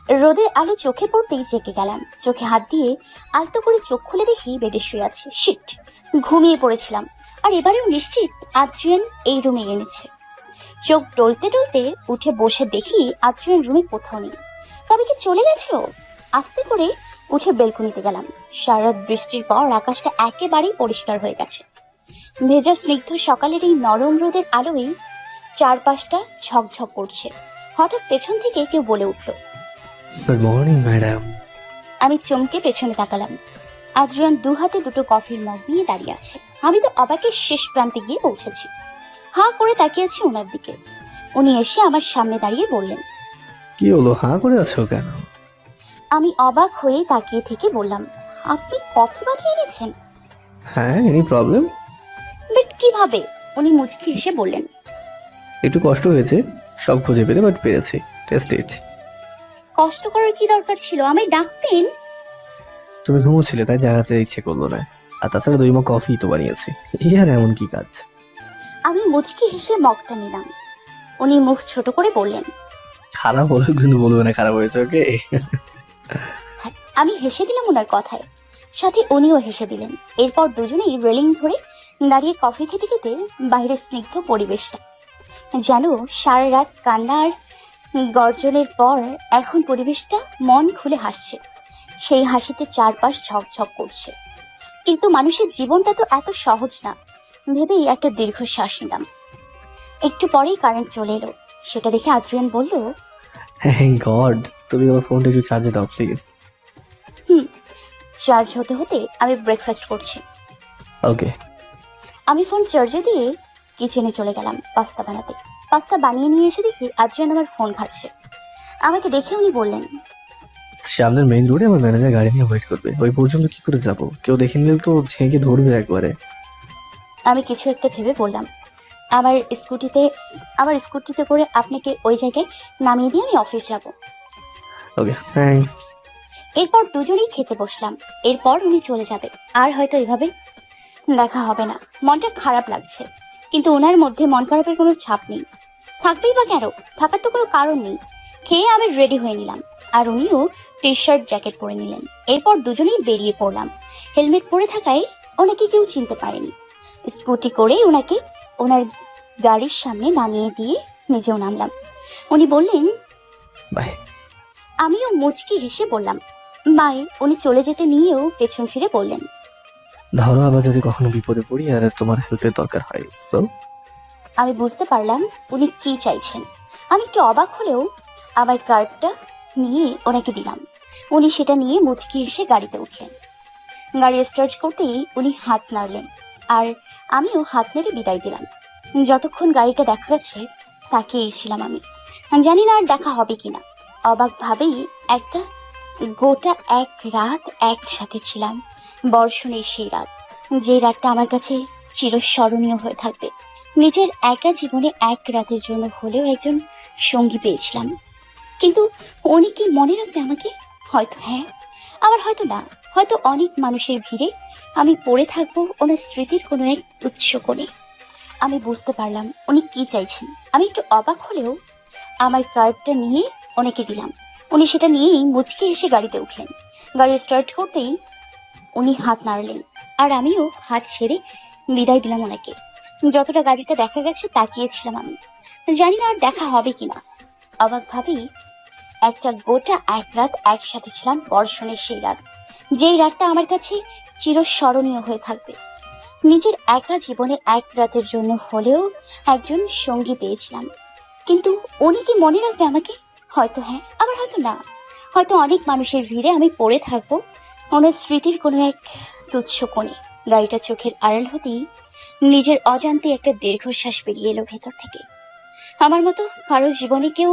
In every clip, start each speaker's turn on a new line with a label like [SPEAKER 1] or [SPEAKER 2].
[SPEAKER 1] রোদের আলো চোখে পড়তেই জেগে গেলাম। চোখে হাত দিয়ে আলতো করে চোখ খুলে দেখি বেডে শুয়ে আছে। শিট, ঘুমিয়ে পড়েছিলাম। আর এবারেও নিশ্চিত আদ্রিয়ান এই রুমে এনেছে। চোখ টলতে টলতে উঠে বসে দেখি আদ্রিয়ান রুমে কোথাও নেই। তবে কি চলে গেছে ও? আস্তে করে উঠে বেলকনিতে গেলাম। সারা রাত বৃষ্টির পর আকাশটা একেবারেই পরিষ্কার হয়ে গেছে। ভেজা স্নিগ্ধ সকালের এই নরম রোদের আলোয় চারপাশটা ঝকঝক করছে। হঠাৎ পেছন থেকে কেউ বলে উঠল,
[SPEAKER 2] গুড মর্নিং ম্যাডাম।
[SPEAKER 1] আমি চমকে পেছনে তাকালাম। আদ্রিয়ান দু হাতে দুটো কফির মগ নিয়ে দাঁড়িয়ে আছে। আমি তো অবাকের শেষ প্রান্তে গিয়ে পৌঁছেছি। হাঁ করে তাকিয়ে আছি ওনার দিকে। উনি এসে আমার সামনে দাঁড়িয়ে বললেন,
[SPEAKER 2] কি হলো, হাঁ করে আছো কেন?
[SPEAKER 1] আমি অবাক হয়ে তাকিয়ে থেকে বললাম, আপনি কফি বানিয়ে এনেছেন?
[SPEAKER 2] হ্যাঁ, এনি প্রবলেম?
[SPEAKER 1] বাট কিভাবে? উনি মুচকি হেসে বললেন,
[SPEAKER 2] একটু কষ্ট হয়েছে সব খুঁজে পেতে, বাট পেরেছি। টেস্ট ইট।
[SPEAKER 1] কষ্ট করার কি দরকার ছিল? আমায় ডাকতেন।
[SPEAKER 2] তুমি ঘুমোচ্ছিলে তাই জাগাতে ইচ্ছে করলো না। আর তাছাড়া 2 মগ কফি তো বানিয়েছি। এই আর এমন কি কাজ?
[SPEAKER 1] আমি মুচকি হেসে মগটা নিলাম। উনি মুখ ছোট করে বললেন,
[SPEAKER 2] খারাপ হলো কিন্তু বলবে না খারাপ হয়েছে, ওকে?
[SPEAKER 1] আমি হেসে দিলাম ওনার কথায়। সাথে উনিও হেসে দিলেন। এরপর দুজনেই রেলিং ধরে দাঁড়িয়ে কফি খেতে খেতে বাইরের স্নিগ্ধ পরিবেশটা যেন সারা রাত কান্না আর গর্জনের পর এখন পরিবেশটা মন খুলে হাসছে। সেই হাসিতে চারপাশ ঝকঝক করছে। কিন্তু মানুষের জীবনটা তো এত সহজ না ভেবেই একটা দীর্ঘশ্বাস নিলাম। একটু পরেই কারেন্ট চলে এলো। সেটা দেখে আদ্রিয়ান বলল,
[SPEAKER 2] থ্যাংক গড। তুমি আমার ফোনটা একটু চার্জে দাও প্লিজ।
[SPEAKER 1] চার্জ হতে হতে আমি ব্রেকফাস্ট করছি।
[SPEAKER 2] ওকে।
[SPEAKER 1] আমি ফোন চার্জে দিয়ে কিচেনে চলে গেলাম পাস্তা বানাতে। পাস্তা বানিয়ে নিয়ে এসে দেখি আদ্রিয়ান আমার ফোন ঘাটছে। আমাকে দেখে উনি বললেন,
[SPEAKER 2] সামনের মেইন রোডে আমার ম্যানেজার গাড়ি নিয়ে ওয়েট করবে। ওই পর্যন্ত কি করে যাব? কেউ দেখে নিলে তো ঝেঁকে ধরবে একবারে।
[SPEAKER 1] আমি কিছু একটা ভেবে বললাম, আমার স্কুটিতে করে আপনাকে ওই জায়গায় নামিয়ে দিয়ে আমি অফিস যাব।
[SPEAKER 2] ওকে, থ্যাঙ্কস।
[SPEAKER 1] এরপর দুজনেই খেতে বসলাম। এরপর উনি চলে যাবে, আর হয়তো এভাবে দেখা হবে না। মনটা খারাপ লাগছে, কিন্তু ওনার মধ্যে মন খারাপের কোনো ছাপ নেই। থাকবেই বা কেন? থাকার তো কোনো কারণ নেই। খেয়ে আমি রেডি হয়ে নিলাম, আর উনিও টি শার্ট জ্যাকেট পরে নিলেন। এরপর দুজনেই বেরিয়ে পড়লাম। হেলমেট পরে থাকায় ওনাকে কেউ চিনতে পারেনি। স্কুটি করে ওনাকে ওনার গাড়ির সামনে নামিয়ে দিয়ে নিজেও নামলাম। উনি বললেন,
[SPEAKER 2] বাই।
[SPEAKER 1] আমিও মুচকি হেসে বললাম, বাই। উনি চলে যেতে নিয়েও পেছন ফিরে বললেন,
[SPEAKER 2] ধরো আবার যদি কখনো বিপদে পড়ি আর তোমার হেল্পের দরকার হয়, সো।
[SPEAKER 1] আমি বুঝতে পারলাম উনি কি চাইছেন। আমি একটু অবাক হলেও আমার কার্ডটা নিয়ে ওনাকে দিলাম। উনি সেটা নিয়ে মুচকি এসে গাড়িতে উঠলেন। গাড়ি স্টার্ট করতেই উনি হাত নাড়লেন, আর আমিও হাত নেড়ে বিদায় দিলাম। যতক্ষণ গাড়িটা দেখা গেছে তাকিয়েই ছিলাম আমি। জানি না আর দেখা হবে কিনা। অবাক ভাবেই একটা গোটা এক রাত একসাথে ছিলাম। বর্ষণের সেই রাত, যে রাতটা আমার কাছে চিরস্মরণীয় হয়ে থাকবে। নিজের একা জীবনে এক রাতের জন্য হলেও একজন সঙ্গী পেয়েছিলাম। কিন্তু উনি কি মনে রাখবে আমাকে? হয়তো হ্যাঁ, আবার হয়তো না। হয়তো অনেক মানুষের ভিড়ে আমি পড়ে থাকবো ওনার স্মৃতির কোনো এক তুচ্ছ কোণে। আমি বুঝতে পারলাম উনি কি চাইছেন। আমি একটু অবাক হলেও আমার কার্ডটা নিয়ে ওনাকে দিলাম। উনি সেটা নিয়েই মুচকি এসে গাড়িতে উঠলেন। গাড়ি স্টার্ট করতেই উনি হাত নাড়লেন, আর আমিও হাত ছেড়ে বিদায় দিলাম ওনাকে। যতটা গাড়িটা দেখা গেছে তাকিয়েছিলাম আমি। জানি না আর দেখা হবে কিনা। অবাক ভাবেই একটা গোটা এক রাত একসাথে ছিলাম। বর্ষণের সেই রাত, যেই রাতটা আমার কাছে চিরস্মরণীয় হয়ে থাকবে। নিজের একা জীবনে এক রাতের জন্য হলেও একজন সঙ্গী পেয়েছিলাম। কিন্তু উনি কি মনে রাখবে আমাকে? হয়তো হ্যাঁ, আবার হয়তো না। হয়তো অনেক মানুষের ভিড়ে আমি পড়ে থাকবো ওনার স্মৃতির কোনো এক তুচ্ছ কোণে। গাড়িটা চোখের আড়াল হতেই নিজের অজান্তে একটা দীর্ঘশ্বাস বেরিয়ে এলো ভেতর থেকে। আমার মতো কারো জীবনে কেউ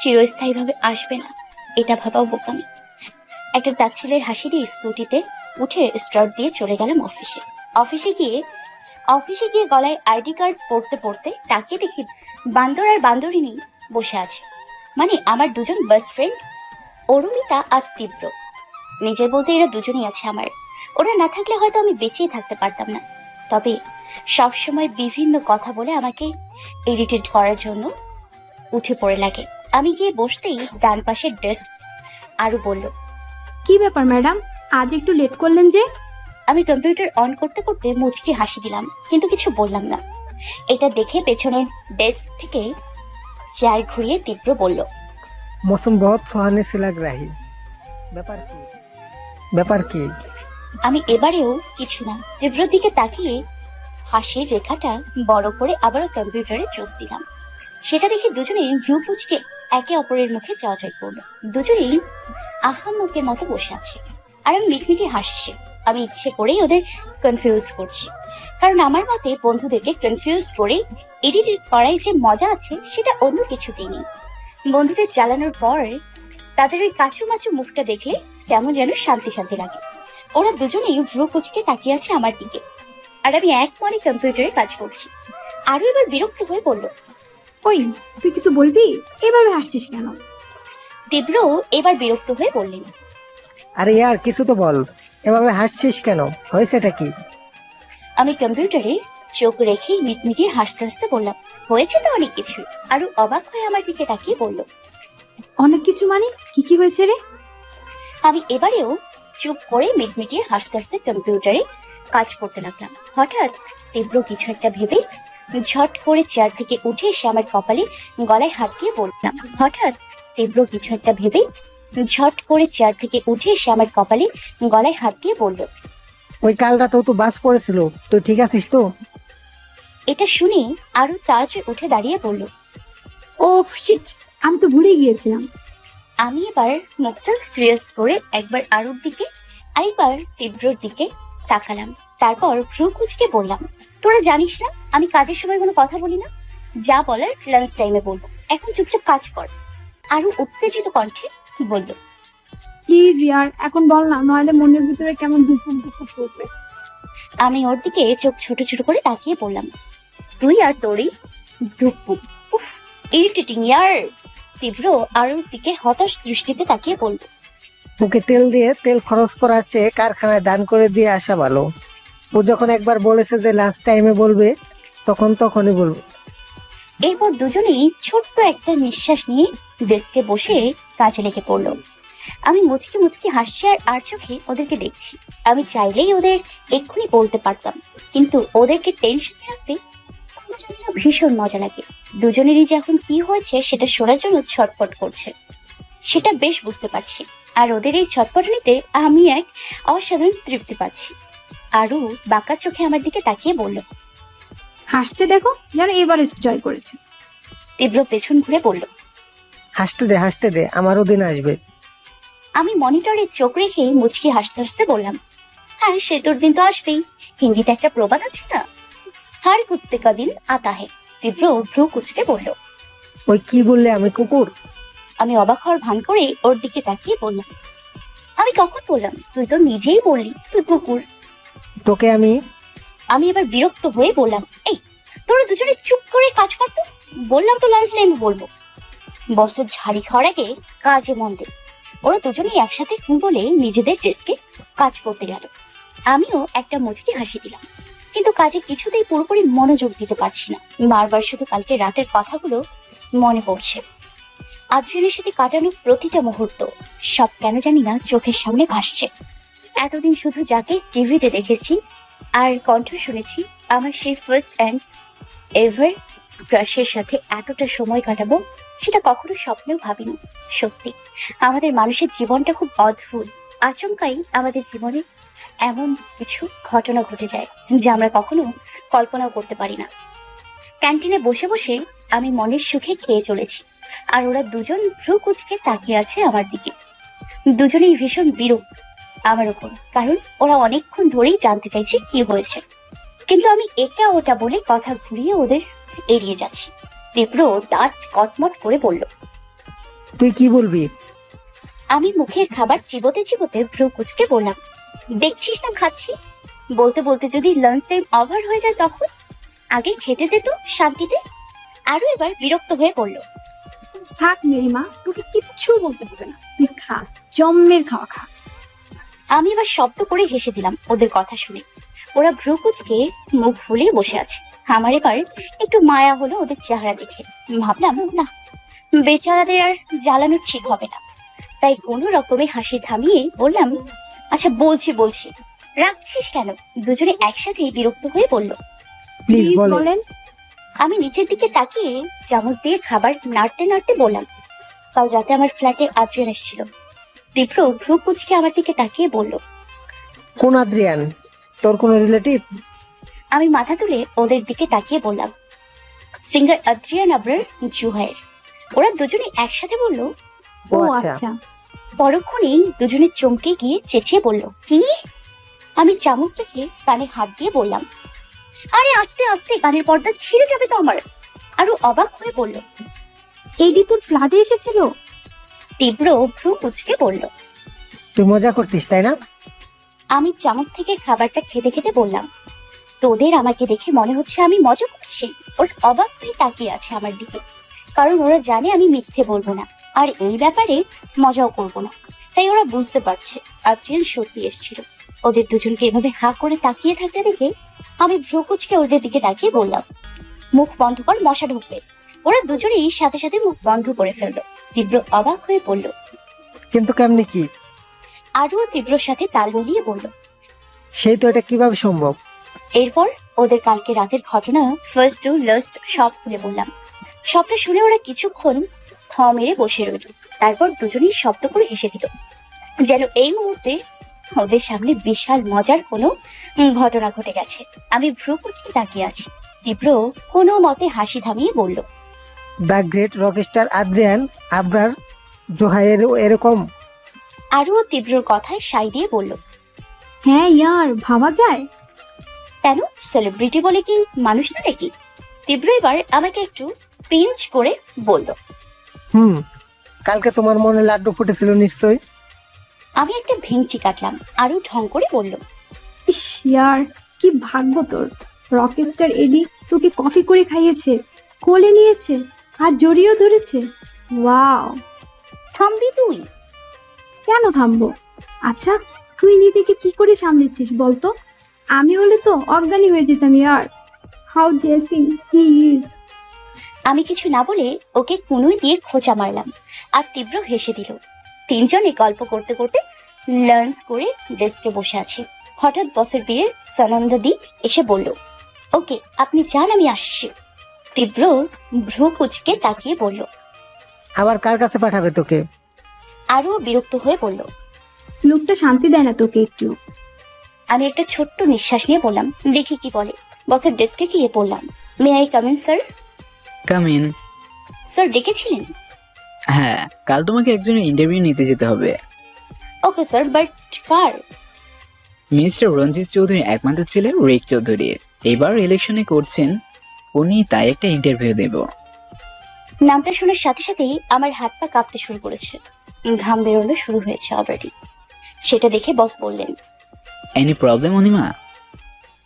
[SPEAKER 1] চিরস্থায়ীভাবে আসবে না, এটা ভাবাও বোকামি। একটা তাচ্ছিলের হাসি দিয়ে স্কুটিতে উঠে স্টার্ট দিয়ে চলে গেলাম অফিসে। অফিসে গিয়ে গলায় আইডি কার্ড পড়তে পড়তে তাকিয়ে দেখি বান্দর আর বান্দরিনী বসে আছে। মানে আমার দুজন বেস্ট ফ্রেন্ড, অরুমিতা আর তীব্র। নিজের বলতে এরা দুজনই আছে আমার। ওরা না থাকলে হয়তো আমি বেঁচেই থাকতে পারতাম না। তবে সবসময় বিভিন্ন কথা বলে আমাকে ইরিটেট করার জন্য উঠে পড়ে লাগে। আমি গিয়ে বসতেই ডান পাশের ডেস্ক আরু বলল,
[SPEAKER 3] কি ব্যাপার ম্যাডাম, আজ একটু লেট করলেন যে?
[SPEAKER 1] আমি কম্পিউটার অন করতে করতে মুচকি হাসি দিলাম, কিন্তু কিছু বললাম না। এটা দেখে পেছনের ডেস্ক থেকে চেয়ার ঘুরিয়ে তীব্র বলল,
[SPEAKER 4] मौसम बहुत सुहाने से लग रहा है। ব্যাপার কি?
[SPEAKER 1] আমি এবারেও কিছু না, তীব্রর দিকে তাকিয়ে হাসির রেখাটা বড় করে আবারও কম্পিউটারে চোখ দিলাম। সেটা দেখে দুজনেই ভ্রু কুঁচকে একে অপরের মুখে চাওয়াচাই করলো। দুজনেই আহাম্মকের মতো বসে আছে আর আমি মিটমিটি হাসছি। আমি ইচ্ছে করেই ওদের কনফিউজ করছি, কারণ আমার মতে বন্ধুদেরকে কনফিউজ করে এডিট করাই যে মজা আছে সেটা অন্য কিছুতেই নেই। বন্ধুদের জ্বালানোর পর তাদের ওই কাচুমাচু মুখটা দেখলে কেমন যেন শান্তি শান্তি লাগে। ওরা দুজনেই ভ্রু কুঁচকে তাকিয়ে আছে আমার দিকে, আর আমি এক মনে কম্পিউটারে কাজ করছি। আরো এবার বিরক্ত হয়ে বলল,
[SPEAKER 3] ওই, তুই কিছু বলবি? এভাবে হাসছিস কেন?
[SPEAKER 1] তীব্র এবার বিরক্ত হয়ে বললেন,
[SPEAKER 4] আরে ইয়ার কিছু তো বল, এভাবে হাসছিস কেন? হয়েছেটা কি?
[SPEAKER 1] আমি কম্পিউটারে চোখ রেখেই মিটমিটিয়ে হাসতে হাসতে বললাম, হয়েছে তো অনেক কিছু। আরো অবাক হয়ে আমার দিকে তাকিয়ে বলল,
[SPEAKER 3] অনেক কিছু মানে কি হয়েছে রে?
[SPEAKER 1] আমি এবারেও চুপ করে মিটমিটিয়ে হাসতে হাসতে কম্পিউটারে কাজ করতে লাগলাম। হঠাৎ তীব্র কিছু একটা ভেবে ঝট করে চেয়ার থেকে উঠে এসে আমার কপালে গলায় হাত দিয়ে বললাম হঠাৎ তীব্র কিছু একটা ভেবে ঝট করে চেয়ার থেকে উঠে এসে আমার কপালে গলায় হাত দিয়ে বলল,
[SPEAKER 4] ওই কাল রাতেও তো বাস পড়েছিল, তুই ঠিক আছিস তো?
[SPEAKER 1] এটা শুনে আরো তাজ উঠে দাঁড়িয়ে বলল,
[SPEAKER 3] ও শিট, আমি তো ভুলে গিয়েছিলাম।
[SPEAKER 1] আমি এবার মুখটা সিরিয়াস করে একবার আরুর দিকে আরেকবার তীব্রর দিকে তাকালাম। তারপর ভ্রু কুঁচকে বললাম, তোরা জানিস না আমি কাজের সময় কোনো কথা বলি না, যা বলার লাঞ্চ টাইমে বলবো, এখন চুপচাপ কাজ কর। আরু উত্তেজিত কণ্ঠে বলল,
[SPEAKER 3] প্লিজ ইয়ার, এখন বল না, নইলে মনের ভিতরে কেমন দুঃখ করবে।
[SPEAKER 1] আমি ওর দিকে চোখ ছোট ছোট করে তাকিয়ে বললাম, তুই আর তোরই ধুকপুক, উফ ইরিটেটিং ইয়ার। তীব্র আরুর দিকে হতাশ দৃষ্টিতে তাকিয়ে বলল,
[SPEAKER 4] ওকে তেল দিয়ে তেল খরচ করার চেয়ে কারখানায় দান করে দিয়ে আসা ভালো। ও যখন একবার বলেছে যে লাস্ট টাইমে বলবে, তখনই বলবে।
[SPEAKER 1] এরপর দুজনেই ছোট্ট একটা নিঃশ্বাস নিয়ে ডেস্কে বসে কাজে লেগে পড়লো। আমি মুচকি মুচকি হাসছি আর চোখে ওদেরকে দেখছি। আমি চাইলেই ওদের এক্ষুনি বলতে পারতাম, কিন্তু ওদেরকে টেনশনে রাখতে খুব যেন ভীষণ মজা লাগে। দুজনেরই যে এখন কি হয়েছে সেটা শোনার জন্য ছটফট করছে, সেটা বেশ বুঝতে পারছি। আর ওদের এই ছটফটানিতে আমি এক অসাধারণ তৃপ্তি পাচ্ছি। আরু বাঁকা চোখে আমার দিকে তাকিয়ে বলল,
[SPEAKER 3] হাসছে দেখো, যেন এভারেস্ট জয় করেছে।
[SPEAKER 1] তীব্র পেছন ঘুরে বলল,
[SPEAKER 4] হাসতে দে, আমারও দিন আসবে।
[SPEAKER 1] আমি মনিটরে চোখ রেখে মুচকি হাসতে হাসতে বললাম, হ্যাঁ সে তোর দিন তো আসবেই। হিন্দিতে একটা প্রবাদ আছে না, হার কুত্তে কা দিন আতা হে। তীব্র ভ্রু কুচকে বলল,
[SPEAKER 4] ওই কি বললে, আমি কুকুর?
[SPEAKER 1] আমি অবাক হওয়ার ভান করে ওর দিকে তাকিয়ে বললাম, আমি কখন বললাম? তুই তো নিজেই বললি তুই কুকুর।
[SPEAKER 4] তোকে
[SPEAKER 1] আমি এবার বিরক্ত হয়ে বললাম, এই তোরা দুজনে চুপ করে কাজ করতো, বললাম তো লাঞ্চ টাইমে বলবো। বসের ঝাড়ি খাওয়ার আগে কাজে মন দে। ওরা দুজনেই একসাথে বলে নিজেদের ডেস্কে কাজ করতে গেল। আমিও একটা মুচকি হাসি দিলাম, কিন্তু কাজে কিছুতেই পুরোপুরি মনোযোগ দিতে পারছি না। বারবার শুধু কালকে রাতের কথাগুলো মনে পড়ছে। আদ্রিনের সাথে কাটানো প্রতিটা মুহূর্ত সব কেন জানি না চোখের সামনে ভাসছে। এতদিন শুধু যাকে টিভিতে দেখেছি আর কণ্ঠ শুনেছি, আমার সেই ফার্স্ট অ্যান্ড এভার ক্রাশের সাথে এতটা সময় কাটাবো সেটা কখনো স্বপ্নেও ভাবিনি। সত্যি আমাদের মানুষের জীবনটা খুব অদ্ভুত। আচমকাই আমাদের জীবনে এমন কিছু ঘটনা ঘটে যায় যা আমরা কখনো কল্পনাও করতে পারি না। ক্যান্টিনে বসে বসে আমি মনের সুখে খেয়ে চলেছি, আর ওরা দুজন ভ্রু কুচকে তাকিয়ে আছে আমার দিকে। দুজনেই ভীষণ বিরক্ত আমার উপর, কারণ ওরা অনেকক্ষণ ধরেই জানতে চাইছে কি হয়েছে, কিন্তু আমি এটা ওটা বলে কথা ঘুরিয়ে ওদের এড়িয়ে যাচ্ছি। তীব্র দাঁত কটমট করে বলল,
[SPEAKER 4] তুই কি বলবি?
[SPEAKER 1] আমি মুখের খাবার চিবোতে চিবোতে ভ্রু কুচকে বললাম, দেখছিস না খাচ্ছি, বলতে বলতে যদি লাঞ্চ টাইম ওভার হয়ে যায় তখন? আগে খেতে দে তো শান্তিতে। আরো এবার বিরক্ত হয়ে পড়ল,
[SPEAKER 3] থাক মেরিমা, তোকে কিচ্ছু বলতে হবে না, তুই খা, জম্মের খাওয়া খা।
[SPEAKER 1] আমি এবার শব্দ করে হেসে দিলাম ওদের কথা শুনে। ওরা ভ্রু কুচকে মুখ ফুলিয়ে বসে আছে। আমার এবার একটু মায়া হলো ওদের চেহারা দেখে। ভাবলাম, না, বেচারাদের আর জ্বালানো ঠিক হবে না, তাই কোনো রকমে হাসি থামিয়ে বললাম, আচ্ছা বলছি রাখছিস কেন? দুজনে একসাথেই বিরক্ত হয়ে বলল।
[SPEAKER 4] প্লিজ
[SPEAKER 3] প্লিজ
[SPEAKER 4] বলো।
[SPEAKER 3] বলেন।
[SPEAKER 1] আমি নিচের দিকে তাকিয়ে চামচ দিয়ে খাবার নাড়তে নাড়তে বললাম, কাল রাতে আমার ফ্ল্যাটে আদ্রিয়ান এসেছিল। তীব্র ভ্রু কুচকে আমার দিকে তাকিয়ে বলল।
[SPEAKER 4] কোন আদ্রিয়ান? তোর কোনো রিলেটিভ?
[SPEAKER 1] আমি মাথা তুলে ওদের দিকে তাকিয়ে বললাম, সিঙ্গার আদ্রিয়ান আবরার জুহাইর। ওরা দুজনে একসাথে বলল।
[SPEAKER 4] ও
[SPEAKER 3] ও
[SPEAKER 4] আচ্ছা।
[SPEAKER 3] আচ্ছা।
[SPEAKER 1] পরক্ষণেই দুজনে চমকে গিয়ে চেঁচিয়ে বলল, কি? আমি চামচ রেখে কানে হাত দিয়ে বললাম, আরে আস্তে আস্তে, কানের পর্দা ছিঁড়ে যাবে তো আমার। আরো অবাক হয়ে বলল।
[SPEAKER 3] এডি তোর ফ্ল্যাটে এসেছিল?
[SPEAKER 1] তীব্র ভ্রু কুচকে বলল।
[SPEAKER 4] তুই মজা করছিস তাই না?
[SPEAKER 1] আমি চামচ থেকে খাবারটা খেতে খেতে বললাম, তোদের আমাকে দেখে মনে হচ্ছে আমি মজা করছি। ওরা অবাক হয়ে তাকিয়ে আছে আমার দিকে, কারণ ওরা জানে আমি মিথ্যে বলবো না, আর এই ব্যাপারে মজাও করব না। তাই ওরা বুঝতে পারছে আদ্রিয়ান সত্যি এসেছিল। ওদের দুজনকে এভাবে হাঁ করে তাকিয়ে থাকতে দেখে আমি ভ্রু কুচকে ওদের দিকে তাকিয়ে বললাম, মুখ বন্ধ কর, মশা ঢুকবে। ওরা দুজনেই সাথে সাথে মুখ বন্ধ করে ফেললো। তীব্র অবাক হয়ে বলল।
[SPEAKER 4] কিন্তু কেমনি কি?
[SPEAKER 1] আরও তীব্রর সাথে তাল মিলিয়ে বলল।
[SPEAKER 4] সেই তো, এটা কিভাবে সম্ভব?
[SPEAKER 1] এরপর ওদের কালকে রাতের ঘটনা ফার্স্ট টু লাস্ট সব খুলে বললাম। সবটা শুনে ওরা কিছুক্ষণ থ মেরে বসে রইল, তারপর দুজনেই শব্দ করে হেসে দিল, যেন এই মুহূর্তে ওদের সামনে বিশাল মজার কোনো ঘটনা ঘটে গেছে। আমি ভ্রু কুচকে তাকিয়ে আছি। তীব্র কোনো মতে হাসি থামিয়ে বলল।
[SPEAKER 4] The great rockstar Adrian Abrar জোহাইয়ের এরকম?
[SPEAKER 1] আরও তীব্রর কথায় সাই দিয়ে বলল,
[SPEAKER 3] হ্যাঁ ইয়ার, ভাবা যায়।
[SPEAKER 1] কেন, সেলিব্রিটি বলে কি মানুষ না নাকি? তীব্র এবার আমাকে একটু পিঞ্চ করে বলল।
[SPEAKER 4] কালকে তোমার মনে লাড্ডু ফুটেছিল নিশ্চয়।
[SPEAKER 1] আমি একটা ভেঙচি কাটলাম। আরও ঢং করে বলল,
[SPEAKER 3] ইস ইয়ার, কি ভাগ্য তোর। রকস্টার এডি তোকে কফি করে খাইয়েছে, কোলে নিয়েছে, আর জড়িয়েও ধরেছে। ওয়াও।
[SPEAKER 1] থামবি তুই?
[SPEAKER 3] কেন থামবো? আচ্ছা, তুই নিজেকে কি করে সামলেছিস বলতো? আমি হলে তো অজ্ঞানী হয়ে যেতাম ইয়ার। How dressing he is.
[SPEAKER 1] আমি কিছু না বলে ওকে কুনুই দিয়ে খোঁচা মারলাম, আর তীব্র হেসে দিল। তিনজনে গল্প করতে করতে লাঞ্চ করে ডেস্কে বসে আছি। হঠাৎ বসের বিয়ে সনন্দা দি এসে বলল, ওকে আপনি যান, আমি আসছি। তীব্র ভ্রু কুচকে তাকিয়ে বলল।
[SPEAKER 4] আবার কার কাছে পাঠাবে তোকে?
[SPEAKER 1] আরও বিরক্ত হয়ে বলল।
[SPEAKER 3] লোকটা শান্তি দেয় না তোকে একটু।
[SPEAKER 1] আমি একটা ছোট্ট নিঃশ্বাস নিয়ে বললাম, দেখি কি বলে। বসের ডেস্কে গিয়ে বললাম, may I come in sir?
[SPEAKER 5] Come in.
[SPEAKER 1] Sir ডেকেছিলেন?
[SPEAKER 5] হ্যাঁ, কাল তোমাকে একজনের ইন্টারভিউ নিতে যেতে হবে।
[SPEAKER 1] ওকে স্যার, বাট কার?
[SPEAKER 5] মিস্টার রঞ্জিত চৌধুরী একমাত্র ছেলে রেক চৌধুরী এবার ইলেকশনে করছেন, উনি তাই একটা ইন্টারভিউ দেব।
[SPEAKER 1] নামটা শোনার সাথে সাথেই আমার হাত পা কাঁপতে শুরু করেছে, ঘাম বেরোনো শুরু হয়েছে অলরেডি। সেটা দেখে বস বললেন।
[SPEAKER 5] Any problem Anima?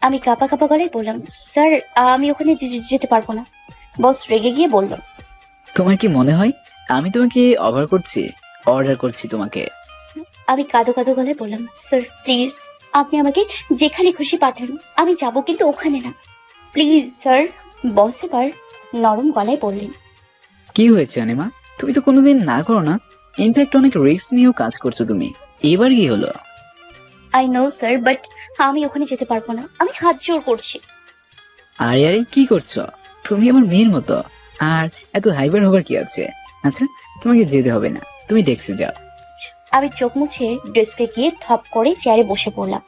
[SPEAKER 1] আমি কাঁপা কাঁপা গলায় বললাম, স্যার আমি ওখানে যেতে পারবো না। বস রেগে গিয়ে বলল।
[SPEAKER 5] তোমার কি মনে হয় আমি তোমাকে অফার করছি, অর্ডার করছি তোমাকে?
[SPEAKER 1] আমি কাঁদো কাঁদো গলায় বললাম, স্যার প্লিজ আপনি আমাকে যেখানে খুশি পাঠান, আমি যাব, কিন্তু ওখানে না, প্লিজ স্যার। বস এবার নরম গলায় বললেন।
[SPEAKER 5] কি হয়েছে অনিমা? তুমি তো কোনোদিন না করো না, ইনফ্যাক্ট অনেক রিস্ক নিয়েও কাজ করছো তুমি, এবার কি হলো?
[SPEAKER 1] আই নো স্যার, বাট আমি ওখানে যেতে পারবো না, আমি হাত জোর করছি।
[SPEAKER 5] আরে আরে কি করছো? তুমি আমার মেয়ের মতো, আর এত হাইবার হবার কি আছে? আচ্ছা তোমাকে যেতে হবে না, তুমি ডেস্কে যাও।
[SPEAKER 1] আমি চোখ মুছে ডেস্কে গিয়ে থপ করে চেয়ারে বসে পড়লাম।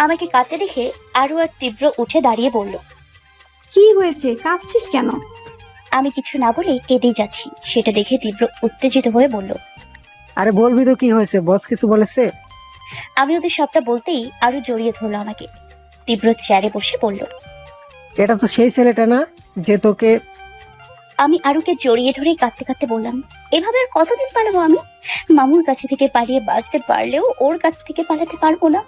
[SPEAKER 1] আমাকে কাঁদতে দেখে আরও এক তীব্র উঠে দাঁড়িয়ে বলল।
[SPEAKER 3] কি হয়েছে, কাঁদছিস কেন?
[SPEAKER 1] আমি কিছু না বলে কেঁদেই যাচ্ছি। সেটা দেখে তীব্র উত্তেজিত হয়ে বলল।
[SPEAKER 4] আরে বলবি তো কি হয়েছে, বস কিছু বলেছে?
[SPEAKER 1] আমি ওদের সবটা বলতেই আরো জড়িয়ে ধরলো আমাকে। তীব্র চেয়ারে বসে বলল।
[SPEAKER 4] এটা তো সেই ছেলেটা না যে তোকে?
[SPEAKER 1] আমি আরুকে জড়িয়ে ধরে কাঁদতে কাঁদতে বললাম, এভাবে আর কতদিন পালাবো আমি? মামুর কাছে থেকে পালিয়ে বাঁচতে পারলেও ওর কাছ থেকে পালাতে পারবো না।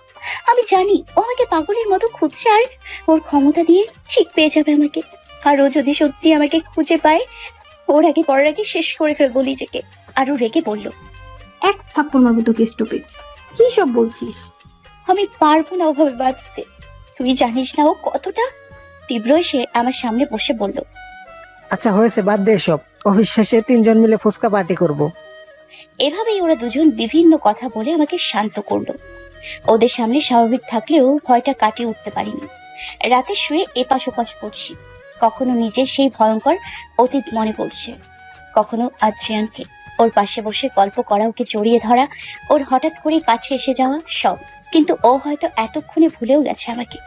[SPEAKER 1] আমি জানি ও আমাকে পাগলের মতো খুঁজছে, আর ওর ক্ষমতা দিয়ে ঠিক পেয়ে যাবে আমাকে। আর ও যদি সত্যি আমাকে খুঁজে পায়, ওর আগে পরের আগে শেষ করে ফেলবো নিজেকে। আরু রেগে বলল,
[SPEAKER 3] এক থাপ্পড় মারবো তোকে স্টুপিড। কি সব বলছিস?
[SPEAKER 1] আমি পারবো না ওভাবে বাঁচতে, তুই জানিস না ও কতটা। তীব্র এসে আমার সামনে বসে বলল।
[SPEAKER 4] আচ্ছা হয়েছে, বাদ দে এসব। অফিস শেষে 3 জন মিলে ফুচকা পার্টি করব।
[SPEAKER 1] এভাবেই ওরা দুজন বিভিন্ন কথা বলে আমাকে শান্ত করলো। ওদের সামনে স্বাভাবিক থাকলেও ভয়টা কাটিয়ে উঠতে পারিনি। রাতে শুয়ে এপাশ ওপাশ করছি, কখনো নিজের সেই ভয়ঙ্কর অতীত মনে পড়ছে, কখনো আদ্রিয়ানকে, ওর পাশে বসে গল্প করা, ওকে জড়িয়ে ধরা, ওর হঠাৎ করে কাছে এসে যাওয়া, সব। কিন্তু ও হয়তো এতক্ষণে ভুলেও গেছে আমাকে।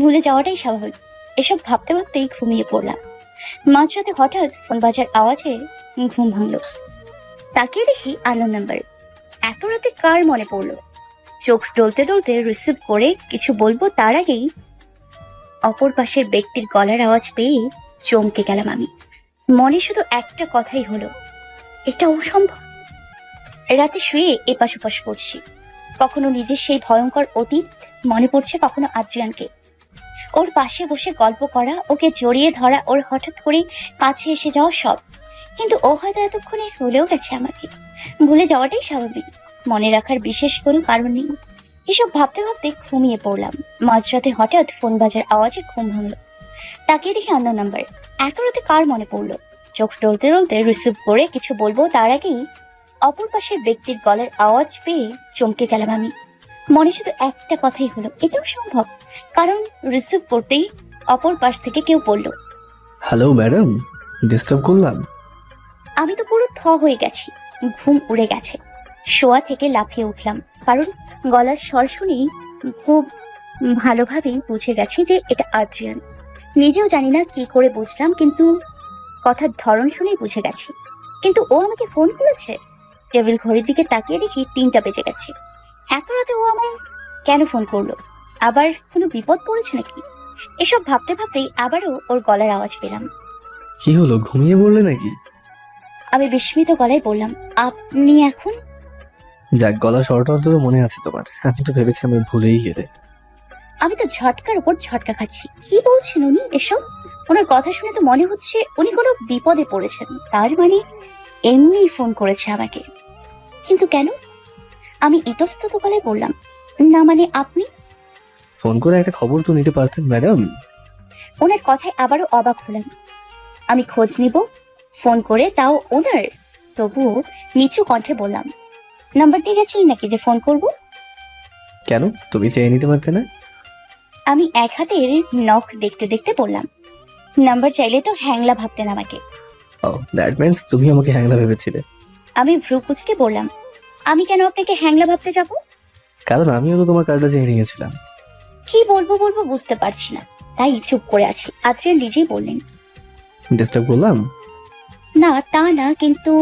[SPEAKER 1] ভুলে যাওয়াটাই স্বাভাবিক। এসব ভাবতে ভাবতেই ঘুমিয়ে পড়লাম। মাঝরাতে হঠাৎ ফোন বাজার আওয়াজে ঘুম ভাঙলো। তাকিয়ে দেখি আননোন নাম্বার। এত রাতে কার মনে পড়লো? চোখ ডলতে ডলতে রিসিভ করে কিছু বলবো তার আগেই অপর পাশের ব্যক্তির গলার আওয়াজ পেয়ে চমকে গেলাম আমি। মনে শুধু একটা কথাই হলো, এটা অসম্ভব। রাতে শুয়ে এপাশ ওপাশ করছি, কখনো নিজের সেই ভয়ঙ্কর অতীত মনে পড়ছে, কখনো আদ্রিয়ানকে, ওর পাশে বসে গল্প করা, ওকে জড়িয়ে ধরা, ওর হঠাৎ করে কাছে এসে যাওয়া, সব। কিন্তু ও হয়তো এতক্ষণে ভুলেও গেছে আমাকে। ভুলে যাওয়াটাই স্বাভাবিক, মনে রাখার বিশেষ কোনো কারণ নেই। এসব ভাবতে ভাবতে ঘুমিয়ে পড়লাম। মাঝরাতে হঠাৎ ফোন বাজার আওয়াজে ঘুম ভাঙলো। তাকিয়ে দেখি আননোন নাম্বার। এত রাতে কার মনে পড়লো? চোখ টলতে টলতে রিসিভ করে কিছু বলবো তার আগেই অপর পাশের ব্যক্তির গলার আওয়াজ পেয়ে চমকে গেলাম আমি। মনে শুধু একটা কথাই হলো, এটাও সম্ভব। কারণ রিসিভ করতেই অপর পাশ থেকে কেউ বলল,
[SPEAKER 2] হ্যালো ম্যাডাম, ডিস্টার্ব করলাম?
[SPEAKER 1] আমি তো পুরো হয়ে গেছি, ঘুম উড়ে গেছে। শোয়া থেকে লাফিয়ে উঠলাম, কারণ গলার স্বর শুনেই খুব ভালোভাবেই বুঝে গেছি যে এটা আদ্রিয়ান। নিজেও জানি না কি করে বুঝলাম, কিন্তু কথার ধরন শুনেই বুঝে গেছি। কিন্তু ও আমাকে ফোন করেছে। টেবিল ঘড়ির দিকে তাকিয়ে দেখি 3টা বেজে গেছে। এত রাতে ও আমায় কেন ফোন করলো? আবার কোনো বিপদ পড়েছে নাকি? এসব ভাবতে ভাবতেই আবারও ওর গলার আওয়াজ পেলাম।
[SPEAKER 2] কি হলো, ঘুমিয়ে পড়লে নাকি?
[SPEAKER 1] আমি বিস্মিত গলায় বললাম, আপনি এখন?
[SPEAKER 2] যাক, গলা স্বরটা অন্তত মনে আছে তোমার। আমি তো ভেবেছি আমি ভুলেই গেলে।
[SPEAKER 1] আমি তো ঝটকার উপর ঝটকা খাচ্ছি। কি বলছেন উনি এসব? ওনার কথা শুনে তো মনে হচ্ছে উনি কোনো বিপদে পড়েছেন। তার মানে এমনিই ফোন করেছে আমাকে। কিন্তু কেন? আমি ইতস্তত গলায় বললাম, না মানে আপনি?
[SPEAKER 2] ফোন করে একটা খবর তো নিতে পারতেন ম্যাডাম।
[SPEAKER 1] ওনার কথায় আবারও অবাক হলাম। আমি খোঁজ নিব ফোন করে, তাও ওনার? তবুও নিচু কণ্ঠে বললাম, নাম্বার দিয়ে গেছিলেন নাকি যে ফোন করব?
[SPEAKER 2] কেন, তুমি চেয়ে নিতে পারতে না?
[SPEAKER 1] আমি এক হাতের নখ দেখতে দেখতে বললাম, নাম্বার চাইলে তো হ্যাংলা ভাবতেন আমাকে।
[SPEAKER 2] ও, দ্যাট মিন্স তুমি আমাকে হ্যাংলা ভেবেছিলে।
[SPEAKER 1] আমি ভ্রু কুচকে বললাম, আমি কেন আপনাকে হ্যাংলা ভাবতে যাব?
[SPEAKER 2] কারণ আমিও তো তোমার কার্ডটা চেয়ে নিয়েছিলাম।
[SPEAKER 1] কি বলবো বুঝতে পারছি না, তাই চুপ করে আছি। আদ্রিয়ান নিজেই বললেন,
[SPEAKER 2] ডিস্টার্ব করলাম?
[SPEAKER 1] না তা না, কিন্তু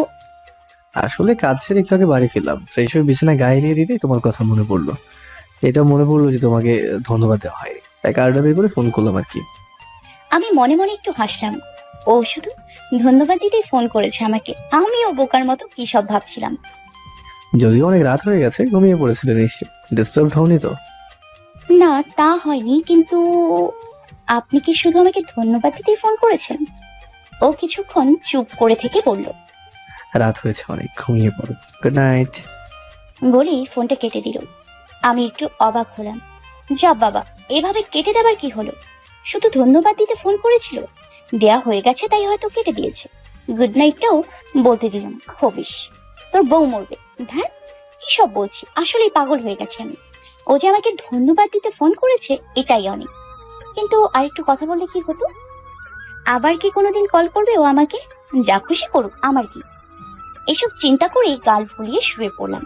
[SPEAKER 2] আসলে কাজ সেরে একটু আগে বাড়ি ফিরলাম, ফ্রেশ হয়ে বিছানা গায়ে দিয়ে দিতেই তোমার কথা মনে পড়লো। এটা মনে পড়লো যে তোমাকে ধন্যবাদ দেওয়া হয়নি, তাই কার্ডটা বের করে ফোন করলাম আর কি।
[SPEAKER 1] আমি মনে মনে একটু হাসলাম। ও শুধু ধন্যবাদ দিতেই ফোন করেছে আমাকে। আমিও বোকার মতো কি সব ভাবছিলাম।
[SPEAKER 2] যদিও অনেক রাত হয়ে গেছে, ঘুমিয়ে পড়েছিলে নিশ্চয়, ডিস্টার্ব হওনি তো?
[SPEAKER 1] না তা হয়নি, কিন্তু আপনি কি শুধু আমাকে ধন্যবাদ দিতেই ফোন করেছেন? ও কিছুক্ষণ চুপ করে থেকে বলল,
[SPEAKER 2] রাত হয়েছে অনেক, ঘুমিয়ে পড়ো, গুড নাইট।
[SPEAKER 1] বলেই ফোনটা কেটে দিল। আমি একটু অবাক হলাম। যা বাবা, এভাবে কেটে দেবার কি হলো? শুধু ধন্যবাদ দিতে ফোন করেছিল, দেয়া হয়ে গেছে তাই হয়তো কেটে দিয়েছে। গুড নাইটটাও বলতে দিলাম। খবিস, তোর বউ মরবে। ধ্যান, কি সব বলছি, আসলেই পাগল হয়ে গেছে আমি। ও যে আমাকে ধন্যবাদ দিতে ফোন করেছে এটাই অনেক। কিন্তু আরেকটু কথা বললে কি হতো? আবার কি কোনোদিন কল করবে ও আমাকে? যা খুশি করুক, আমার কি? এসব চিন্তা করেই গাল ফুলিয়ে শুয়ে পড়লাম।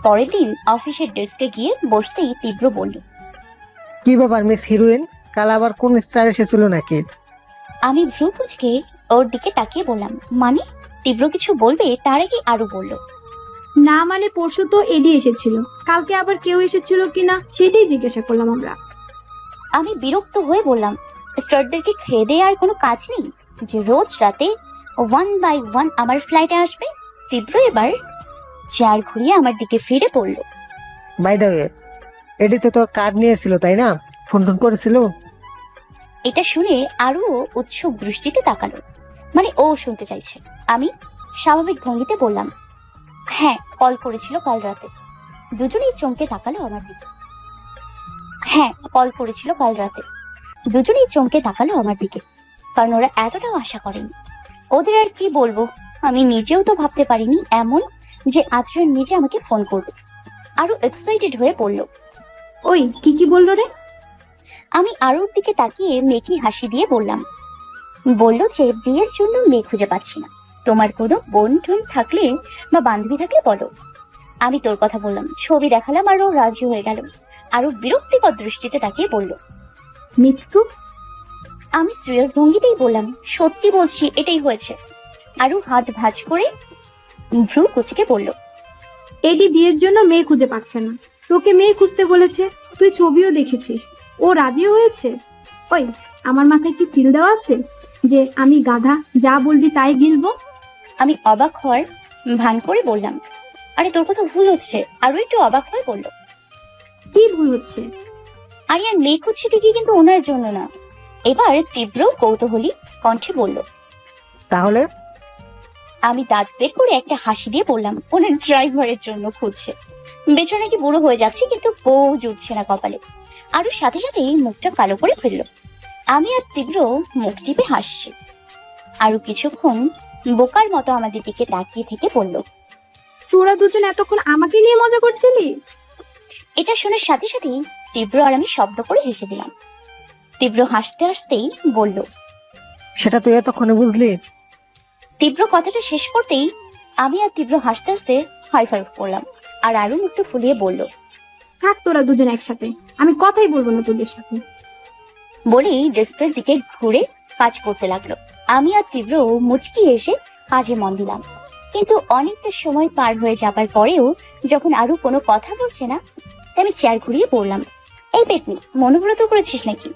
[SPEAKER 1] পরের দিন অফিসের ডেস্কে গিয়ে বসতেই তীব্র বলল,
[SPEAKER 4] কি ব্যাপার মিস হিরোইন, কাল আবার কোন স্টার এসেছিল নাকি?
[SPEAKER 1] আমি ভ্রু কুঁচকে ওর দিকে তাকিয়ে বললাম, মানে? তীব্র কিছু বলবে তার আগে আরো বলল,
[SPEAKER 3] না মানে পরশু তো এডি এসেছিল, কালকে আবার কেউ এসেছিল কিনা সেটাই জিজ্ঞাসা করলাম আমরা।
[SPEAKER 1] আমি বিরক্ত হয়ে বললাম, স্টারদেরকে খেয়ে দিয়ে আর কোনো কাজ নেই যে রোজ রাতে 1 বাই 1 আমার ফ্লাইটে আসবে? তীব্র এবার চেয়ার ঘুরিয়ে আমার দিকে ফিরে পড়ল।
[SPEAKER 4] বাই দ্য ওয়ে, এডি তো তোর কার্ড নিয়েছিল তাই না? ফোন টোন করেছিল?
[SPEAKER 1] এটা শুনে আরো উৎসুক দৃষ্টিতে তাকালো, মানে ও শুনতে চাইছে। আমি স্বাভাবিক ভঙ্গিতে বললাম, হ্যাঁ কল করেছিল কাল রাতে। দুজনেই চমকে তাকালো আমার দিকে। হ্যাঁ কল করেছিল কাল রাতে। দুজনেই চমকে তাকালো আমার দিকে, কারণ ওরা এতটাও আশা করেনি। ওদের আর কি বলবো, আমি নিজেও তো ভাবতে পারিনি এমন যে আদ্রিয়ান নিজে আমাকে ফোন করবে। আরো এক্সাইটেড হয়ে বলল।
[SPEAKER 3] ওই কি বললো রে?
[SPEAKER 1] আমি আরুর দিকে তাকিয়ে মেকি হাসি দিয়ে বললাম, বলল যে বিয়ের জন্য মেয়ে খুঁজে পাচ্ছি না, তোমার কোনো বোন টোন থাকলে বা বান্ধবী থাকলে বলো। আমি তোর কথা বললাম, ছবি দেখালাম আর ও রাজি হয়ে গেল। আরো বিরক্তিকর দৃষ্টিতে তাকিয়ে বলল।
[SPEAKER 3] মিথ্যু।
[SPEAKER 1] আমি সিরিয়াস ভঙ্গিতেই বললাম, সত্যি বলছি এটাই হয়েছে। আরু হাত ভাঁজ করে ভ্রু কুচকে বলল।
[SPEAKER 3] এডি বিয়ের জন্য মেয়ে খুঁজে পাচ্ছে না, তোকে মেয়ে খুঁজতে বলেছে, তুই ছবিও দেখেছিস, ও রাজিও হয়েছে। ওই আমার মাথায় কি ফিল দেওয়া আছে যে আমি গাধা, যা বলবি তাই গিলবো?
[SPEAKER 1] আমি অবাক হওয়ার ভান করে বললাম, আরে তোর কথা ভুল হচ্ছে। আরো একটু অবাক হয়ে বলল,
[SPEAKER 3] কি ভুল হচ্ছে?
[SPEAKER 1] আরিয়ান মেয়ে খুঁজছে ঠিকই, কিন্তু ওনার জন্য না। এবার তীব্র কৌতূহলী কণ্ঠে বলল।
[SPEAKER 4] তাহলে?
[SPEAKER 1] আমি দাঁত বের করে একটা হাসি দিয়ে বললাম, ওনার ড্রাইভারের জন্য খুঁজছে। বেচারা নাকি বুড়ো হয়ে যাচ্ছে, কিন্তু বউ জুটছে না কপালে। আরো সাথে সাথেই মুখটা কালো করে ফেললো। আমি আর তীব্র মুখ টিপে হাসছি। আরো কিছুক্ষণ বোকার মতো আমাদের দিকে তাকিয়ে থেকে বলল।
[SPEAKER 3] তোরা দুজন এতক্ষণ আমাকে নিয়ে মজা করছিলি?
[SPEAKER 1] এটা শোনার সাথে সাথেই তীব্র আর আমি শব্দ করে হেসে দিলাম। তীব্র হাসতে হাসতেই বলল।
[SPEAKER 4] সেটা তুই এতক্ষণে বুঝলি?
[SPEAKER 1] তীব্র কথাটা শেষ করতেই আমি আর তীব্র হাসতে হাসতে হাই ফাইভ করলাম। আর আরো মুখটা ফুলিয়ে বলল।
[SPEAKER 3] থাক তোরা দুজন একসাথে, আমি কথাই বলবো না তোদের সাথে।
[SPEAKER 1] বলেই ডেস্কের দিকে ঘুরে কাজ করতে লাগলো। আমি আর তীব্র মুচকি এসে কাজে মন দিলাম। কিন্তু অনেকটা সময় পার হয়ে যাবার পরেও যখন আরো কোনো কথা বলছে না, তাই আমি চেয়ার ঘুরিয়ে পড়লাম। এই পেটনি, মনোব্রত করেছিস নাকি?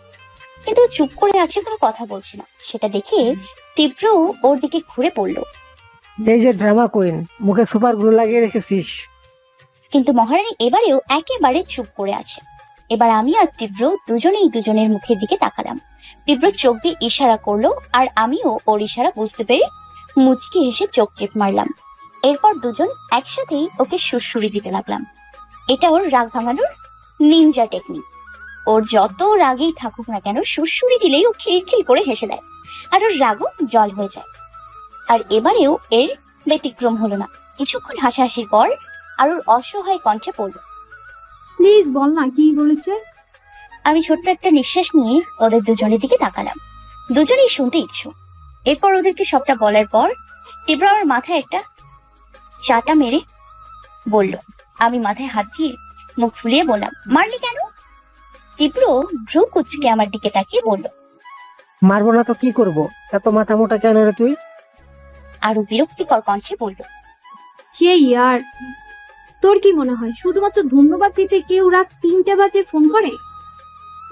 [SPEAKER 1] কিন্তু ও চুপ করে আছে, কোনো কথা বলছে না। সেটা দেখে তীব্র ওর দিকে ঘুরে পড়ল।
[SPEAKER 4] এই যে ড্রামা কুইন, মুখে সুপার গ্লু লাগিয়ে রেখেছিস।
[SPEAKER 1] কিন্তু মহারানী এবারেও একেবারে চুপ করে আছে। এবার আমি আর তীব্র দুজনেই দুজনের মুখের দিকে তাকালাম। তীব্র চোখ দিয়ে ইশারা করলো আর আমিও ওর ইশারা বুঝতে পেরে মুচকি হেসে চোখ টিপ মারলাম। এরপর দুজন একসাথেই ওকে সুড়সুড়ি দিতে লাগলাম। এটা ওর রাগ ভাঙানোর নিনজা টেকনিক। ওর যত রাগেই থাকুক না কেন, সুড়সুড়ি দিলেই ও খিলখিল করে হেসে দেয় আর ওর রাগও জল হয়ে যায়। আর এবারেও এর ব্যতিক্রম হলো না। কিছুক্ষণ হাসাহাসির পর আর ওর অসহায় কণ্ঠে পড়ল।
[SPEAKER 3] প্লিজ বল না কি বলেছে।
[SPEAKER 1] আমি ছোট্ট একটা নিঃশ্বাস নিয়ে ওদের দুজনের দিকে তাকালাম। দুজনেই শুনতে ইচ্ছুক। এরপর ওদেরকে সবটা বলার পর তীব্র আমার মাথায় একটা চাটা মেরে বলল। আমি মাথায় হাত দিয়ে মুখ ফুলিয়ে বললাম, মারলি কেন? তীব্র ভ্রু কুচকে আমার দিকে তাকিয়ে বলল।
[SPEAKER 4] মারবো না তো কি করব? এত মাথা মোটা কেন রে তুই?
[SPEAKER 1] আরো বিরক্তিকর কণ্ঠে বলল।
[SPEAKER 3] সে ইয়ার, তোর কি মনে হয় শুধুমাত্র ধন্যবাদ দিতে কেউ রাত 3টা বাজে ফোন করে?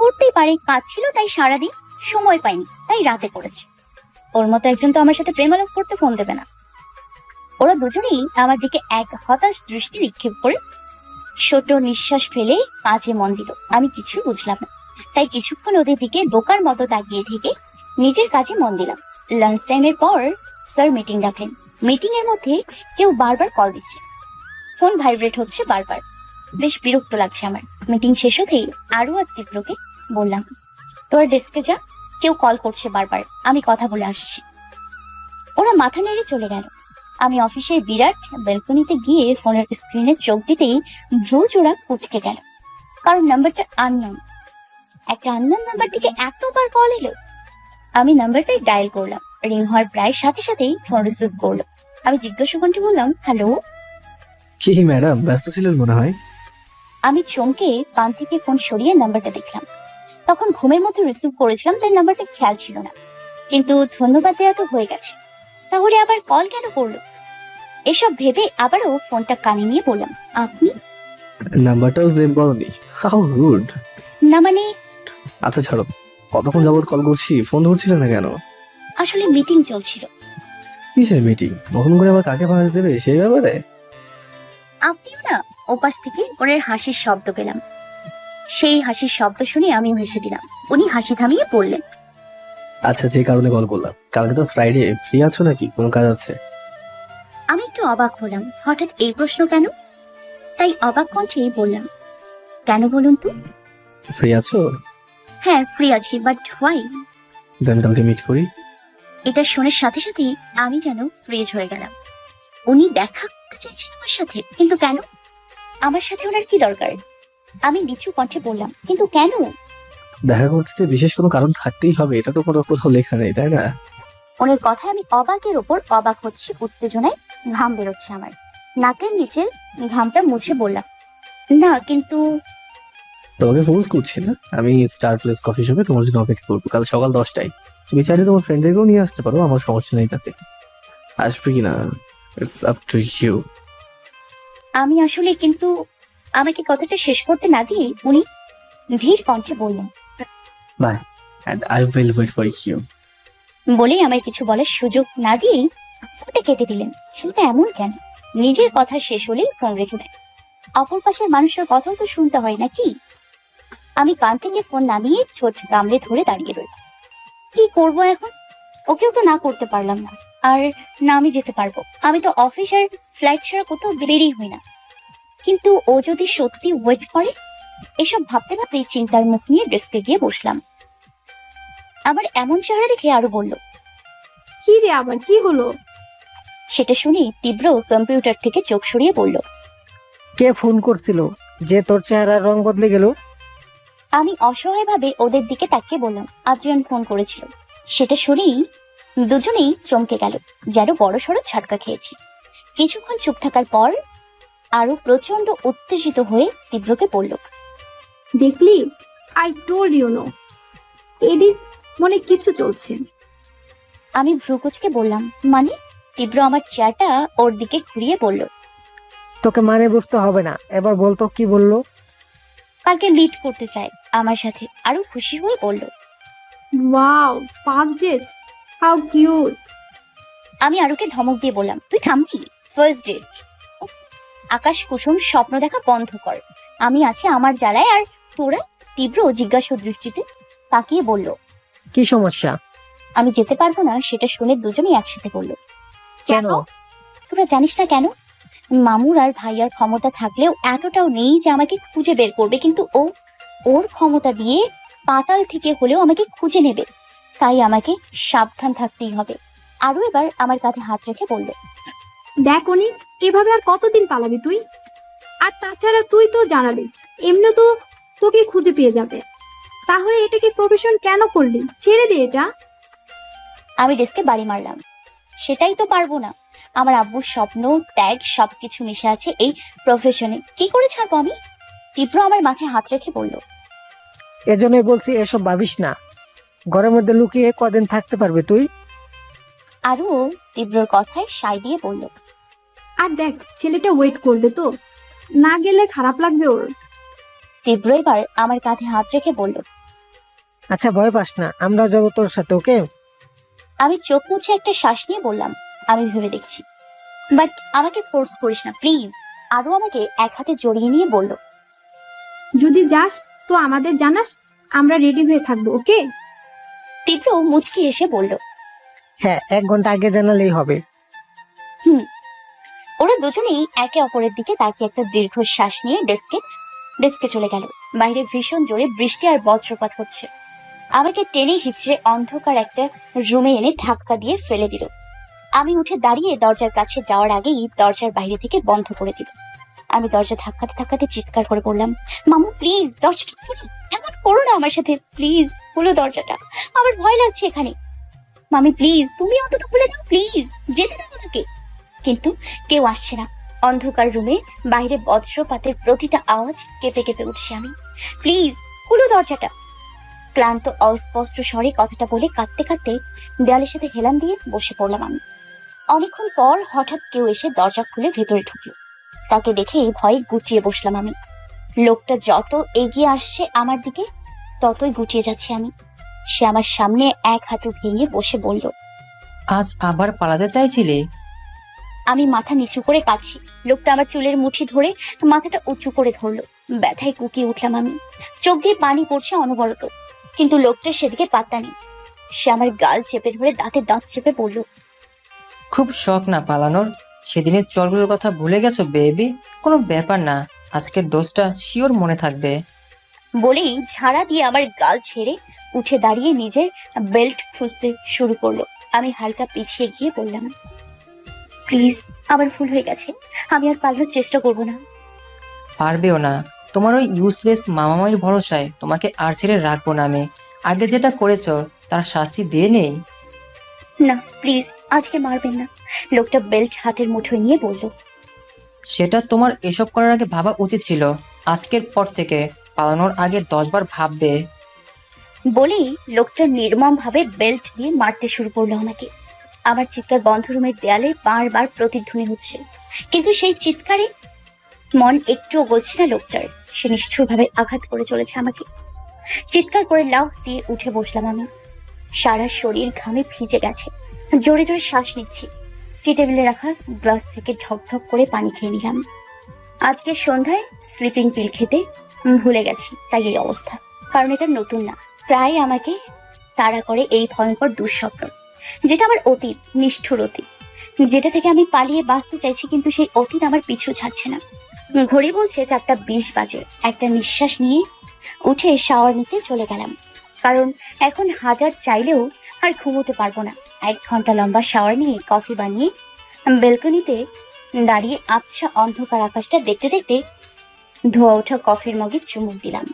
[SPEAKER 1] করতেই পারে, কাজ ছিল তাই সারাদিন সময় পাইনি, তাই রাতে করেছে। ওর মতো একজন তো আমার সাথে প্রেমালাপ করতে ফোন দেবে না। ওরা দুজনেই আমার দিকে এক হতাশ দৃষ্টি নিক্ষেপ করে ছোট নিঃশ্বাস ফেলে কাজে মন দিল। আমি কিছু বুঝলাম না, তাই কিছুক্ষণ ওদের দিকে বোকার মতো তাকিয়ে থেকে নিজের কাজে মন দিলাম। লাঞ্চ টাইমের পর স্যার মিটিং ডাকলেন। মিটিং এর মধ্যে কেউ বারবার কল দিচ্ছে, ফোন ভাইব্রেট হচ্ছে বারবার। বেশ বিরক্ত লাগছে আমার। মিটিং শেষ হতেই আরো আর তীব্রকে বললাম, তোর ডেস্কে যা, কেউ কল করছে বারবার, আমি কথা বলে আসছি। ওরা মাথা নেড়ে চলে গেল। আমি অফিসের বিরাট ব্যালকনিতে গিয়ে ফোনের স্ক্রিনে চোখ দিতেই ভ্রু জোড়া কুচকে গেল, কারণ নাম্বারটা আননোন। একটা আননোন নাম্বার থেকে এতবার কল এলো। আমি নাম্বারটাই ডায়াল করলাম। রিং হওয়ার প্রায় সাথে সাথেই ফোন রিসিভ করলো। আমি জিজ্ঞাসা কণ্ঠে বললাম, হ্যালো।
[SPEAKER 2] কি ম্যাডাম, ব্যস্ত ছিলেন মনে হয়?
[SPEAKER 1] আমি চমকে কান থেকে ফোন সরিয়ে নাম্বারটা দেখলাম। তখন ঘুমের মধ্যে রিসিভ করেছিলাম, তাই নাম্বারটা খেয়াল ছিল না। কিন্তু ধন্যবাদ দেওয়া তো হয়ে গেছে, তাহলে আবার কল কেন করলো? এসব ভেবে আবারও ফোনটা কানে নিয়ে বললাম, আপনি?
[SPEAKER 2] নাম্বারটাও সেভ করনি? How rude.
[SPEAKER 1] না মানে,
[SPEAKER 2] আচ্ছা ছাড়ো, কতক্ষণ যাবত কল করছি, ফোন ধরছিলে না কেন?
[SPEAKER 1] আসলে মিটিং চলছিল।
[SPEAKER 2] কিসের মিটিং? নতুন করে আবার কাকে ফাঁস দেবে সেই ব্যাপারে?
[SPEAKER 1] আপনিও না? ওপাশ থেকে ওনার হাসির শব্দ পেলাম। সেই হাসির শব্দ শুনে আমিও হেসে দিলাম। উনি হাসি থামিয়ে বললেন,
[SPEAKER 2] আচ্ছা, যে কারণে কল করলাম, কালকে তো ফ্রাইডে, ফ্রি আছো নাকি? কোনো কাজ আছে?
[SPEAKER 1] আমি একটু অবাক হলাম, হঠাৎ এই প্রশ্ন কেন? তাই অবাক কণ্ঠেই বললাম, কেন বলুন তো?
[SPEAKER 2] ফ্রি আছো?
[SPEAKER 1] হ্যাঁ ফ্রি আছি, বাট হোয়াই?
[SPEAKER 2] দেন কালকে মিট করি।
[SPEAKER 1] এটা শোনার সাথে সাথেই আমি যেন ফ্রিজ হয়ে গেলাম। উনি দেখা করতে চাইছেন আমার সাথে, কিন্তু কেন? আমার সাথে ওনার কি দরকার? আমি নিচু কণ্ঠে বললাম, কিন্তু কেন?
[SPEAKER 2] দেখা করতে যে বিশেষ কোনো কারণ থাকতেই হবে, এটা তো কোনো কোথাও লেখা নেই, তাই না?
[SPEAKER 1] ওনার কথায় আমি অবাকের ওপর অবাক হচ্ছি, উত্তেজনায় ঘাম বেরোচ্ছে আমার। নাকের নিচের ঘামটা মুছে বললাম, না কিন্তু।
[SPEAKER 2] তোমাকে ফোর্স করছি না, আমি স্টার প্লেস কফি শপে তোমার জন্য অপেক্ষা করবো কাল সকাল 10টায়। তুমি চাইলে তোমার ফ্রেন্ডদেরকেও নিয়ে আসতে পারো, আমার সমস্যা নেই তাতে। আসবে কি না, ইটস আপ টু ইউ।
[SPEAKER 1] আমি আসলে কিন্তু আমাকে কথাটা শেষ করতে না দিয়ে উনি ধীর কণ্ঠে বললেন,
[SPEAKER 2] bye, and I will wait for you.
[SPEAKER 1] বলেই আমায় কিছু বলার সুযোগ না দিয়েই ফোনটা কেটে দিলেন। ছেলেটা এমন কেন? নিজের কথা শেষ হলেই ফোন রেখে দেয়। অপর পাশের মানুষের কথাও তো শুনতে হয় নাকি? আমি কান থেকে ফোন নামিয়ে ঠোঁট কামড়ে ধরে দাঁড়িয়ে রইলাম। কি করব এখন? ওকেও তো না করতে পারলাম না, আর না আমি যেতে পারবো। আমি তো অফিস আর ফ্লাইট ছাড়া কোথাও বেরিয়ে হই না। কিন্তু ও যদি সত্যি ওয়েট করে? এসব ভাবতে ভাবতেই চিন্তার মুখ নিয়ে ডেস্কে গিয়ে বসলাম। আমার এমন চেহারা দেখে আরো বলল,
[SPEAKER 3] কি রে, আবার কি হলো?
[SPEAKER 1] সেটা শুনে তীব্র কম্পিউটার থেকে চোখ সরিয়ে বলল,
[SPEAKER 4] কে ফোন করছিল যে তোর চেহারার রং বদলে গেল?
[SPEAKER 1] আমি অসহায়ভাবে ওদের দিকে তাকিয়ে বললাম, আদ্রিয়ান ফোন করেছিল। সেটা শুনেই দুজনেই চমকে গেল, যেন বড় সড়ো ঝাটকা খেয়েছি। কিছুক্ষণ চুপ থাকার পর আরো প্রচন্ড উত্তেজিত হয়ে তীব্রকে বলল,
[SPEAKER 3] দেখলি, আই টোল্ড ইউ নো, এদিক মনে কিছু চলছে।
[SPEAKER 1] আমি ভ্রুকুচকে বললাম, মানে? তীব্র আমার চেয়ারটা ওর দিকে ঘুরিয়ে বলল,
[SPEAKER 4] তোকে মানে বুঝতে হবে না, এবার বলতো কি বললো?
[SPEAKER 1] কালকে লিড করতে চায় আমার সাথে। আরো খুশি হয়ে বলল,
[SPEAKER 3] wow, first date, how cute.
[SPEAKER 1] আমি আরুকে ধমক দিয়ে বললাম, তুই থামবি? First date? আকাশ কুসুম স্বপ্ন দেখা বন্ধ কর। আমি আছি আমার জ্বালায়, আর তোরা? তীব্র জিজ্ঞাসা দৃষ্টিতে তাকিয়ে বলল,
[SPEAKER 4] কি সমস্যা?
[SPEAKER 1] আমি যেতে পারবো না। সেটা শুনে দুজনেই একসাথে বলল,
[SPEAKER 4] কেন?
[SPEAKER 1] তোরা জানিস না কেন? মামুর আর ভাইয়ার ক্ষমতা থাকলেও এতটাও নেই যে আমাকে খুঁজে বের করবে, কিন্তু ওর ক্ষমতা দিয়ে পাতাল থেকে হলেও আমাকে খুঁজে নেবে। তাই আমাকে সাবধান থাকতেই হবে। আরো এবার আমার কাঁধে হাত রেখে বলল,
[SPEAKER 3] দেখ অনি, এভাবে আর কতদিন পালাবি তুই? আর তাছাড়া তুই তো জার্নালিস্ট, এমনি তো তোকে খুঁজে পেয়ে যাবে। তাহলে এটাকে প্রফেশন কেন করলি? ছেড়ে দে এটা।
[SPEAKER 1] আমি ডেস্কে বাড়ি মারলাম। সেটাই তো পারবো না। আমার আব্বুর স্বপ্ন, ত্যাগ সবকিছু মিশে আছে এই প্রফেশনে। কি করে ছাড়বো আমি? তীব্র আমার মাথায় হাত রেখে বলল,
[SPEAKER 4] এজন্যই বলছি এসব ভাবিস না। ঘরের মধ্যে লুকিয়ে কদিন থাকতে পারবি তুই?
[SPEAKER 1] আরও তীব্রর কথায় সাই দিয়ে বলল,
[SPEAKER 3] আর দেখ, ছেলেটা ওয়েট করবে তো, না গেলে খারাপ লাগবে ওর।
[SPEAKER 1] তীব্র এবার আমার কাঁধে হাত রেখে বলল,
[SPEAKER 4] আচ্ছা ভয় পাস না, আমরা যাবো তোর সাথে, ওকে?
[SPEAKER 1] আমি চোখ মুছে একটা শ্বাস নিয়ে বললাম, আমি ভেবে দেখছি, বাট আমাকে ফোর্স করিস না প্লিজ। আরও আমাকে এক হাতে জড়িয়ে নিয়ে বলল,
[SPEAKER 3] যদি যাস তো আমাদের জানাস, আমরা রেডি হয়ে থাকবো, ওকে?
[SPEAKER 1] তীব্র মুচকি এসে বলল,
[SPEAKER 4] হ্যাঁ, 1 ঘন্টা আগে জানালেই হবে।
[SPEAKER 1] ওরা দুজনেই একে অপরের দিকে তাকিয়ে একটা দীর্ঘ শ্বাস নিয়ে ডেস্কে চলে গেল। বাইরে ভীষণ জোরে বৃষ্টি আর বজ্রপাত হচ্ছে। আমাকে টেনে হিচড়ে অন্ধকার একটা রুমে এনে ধাক্কা দিয়ে ফেলে দিল। আমি উঠে দাঁড়িয়ে দরজার কাছে যাওয়ার আগেই দরজার বাইরে থেকে বন্ধ করে দিল। আমি দরজা ধাক্কাতে ধাক্কাতে চিৎকার করে বললাম, মামু প্লিজ দরজাটা খুলো, এমন করো না আমার সাথে, প্লিজ খুলো দরজাটা, আমার ভয় লাগছে এখানে। মামি প্লিজ তুমি অন্তত খুলে দাও, প্লিজ যেতে দাও আমাকে। কিন্তু কেউ আসছে না। অন্ধকার রুমে বাইরে বজ্রপাতের প্রতিটা আওয়াজ কেঁপে কেঁপে উঠছে। আমি, প্লিজ খুলো দরজাটা। ক্লান্ত অস্পষ্ট স্বরে কথাটা বলে কাঁদতে কাঁদতে দেয়ালের সাথে হেলান দিয়ে বসে পড়লাম আমি। অনেকক্ষণ পর হঠাৎ কেউ এসে দরজা খুলে ভেতরে ঢুকলো। তাকে দেখে ভয়ে গুটিয়ে বসলাম আমি। লোকটা যত এগিয়ে আসছে আমার দিকে ততই গুটিয়ে যাচ্ছি আমি। সে আমার সামনে এক হাঁটু ভেঙে বসে বলল,
[SPEAKER 6] আজ আবার পালাতে চাইছিলে?
[SPEAKER 1] আমি মাথা নিচু করে কাছি। লোকটা আমার চুলের মুঠি ধরে মাথাটা উঁচু করে ধরলো। ব্যথায় কুকিয়ে উঠলাম আমি। চোখ দিয়ে পানি পড়ছে অনবরত, কিন্তু লোকটা সেদিকে পাত্তা নেই। সে আমার গাল চেপে ধরে দাঁতে দাঁত চেপে বলল,
[SPEAKER 6] খুব শখ না পালানোর? সেদিনের চলগুলোর কথা ভুলে গেছো বেবি? কোনো ব্যাপার না, আজকের ডোজটা শিওর মনে থাকবে।
[SPEAKER 1] বলেই ঝাড়া দিয়ে আমার গাল ছেড়ে উঠে দাঁড়িয়ে নিজের বেল্ট খুঁজতে শুরু করলো। আমি হালকা পিছিয়ে গিয়ে বললাম, প্লিজ, আমার ভুল হয়ে গেছে, আমি আর পালানোর চেষ্টা করবো না।
[SPEAKER 6] পারবেও না। তোমার ওই ইউজলেস মামামাইয়ের ভরসায় তোমাকে আর ছেড়ে রাখবো না আমি। আগে যেটা করেছো তার শাস্তি দিয়ে নেই।
[SPEAKER 1] না প্লিজ, আজকে মারবেন না। লোকটা বেল্ট হাতের মুঠোয় নিয়ে বলল।
[SPEAKER 6] সেটা তোমার এসব করার আগে ভাবা উচিত ছিল। আজকের পর থেকে পালানোর আগে 10 বার ভাববে।
[SPEAKER 1] বলেই লোকটা নির্মম ভাবে বেল্ট দিয়ে মারতে শুরু করলো আমাকে। আমার চিৎকার বন্ধ রুমের দেয়ালে বারবার প্রতিধ্বনি হচ্ছে, কিন্তু সেই চিৎকারে মন একটুও গলছে না লোকটার। সে নিষ্ঠুরভাবে আঘাত করে চলেছে আমাকে। চিৎকার করে লাফ দিয়ে উঠে বসলাম আমি। সারা শরীর ঘামে ভিজে গেছে। জোরে জোরে শ্বাস নিচ্ছি। টি টেবিলে রাখা গ্লাস থেকে ঢকঢক করে পানি খেয়ে নিলাম। আজকে সন্ধ্যায় স্লিপিং পিল খেতে ভুলে গেছি, তাই এই অবস্থা। কারণ এটা নতুন না, প্রায় আমাকে তাড়া করে এই ভয়ঙ্কর দুঃস্বপ্ন, যেটা আমার অতীত, নিষ্ঠুর অতীত, যেটা থেকে আমি পালিয়ে বাঁচতে চাইছি, কিন্তু সেই অতীত আমার পিছু ছাড়ছে না। ঘড়ি বলছে 4:20 বাজে। একটা নিঃশ্বাস নিয়ে উঠে শাওয়ার নিতে চলে গেলাম, কারণ এখন হাজার চাইলেও আর ঘুমোতে পারবো না। 1 ঘন্টা লম্বা শাওয়ার নিয়ে কফি বানিয়ে বেলকনিতে দাঁড়িয়ে আবছা অন্ধকার আকাশটা দেখতে দেখতে ধোয়া ওঠা কফির মগে চুমুক দিলাম।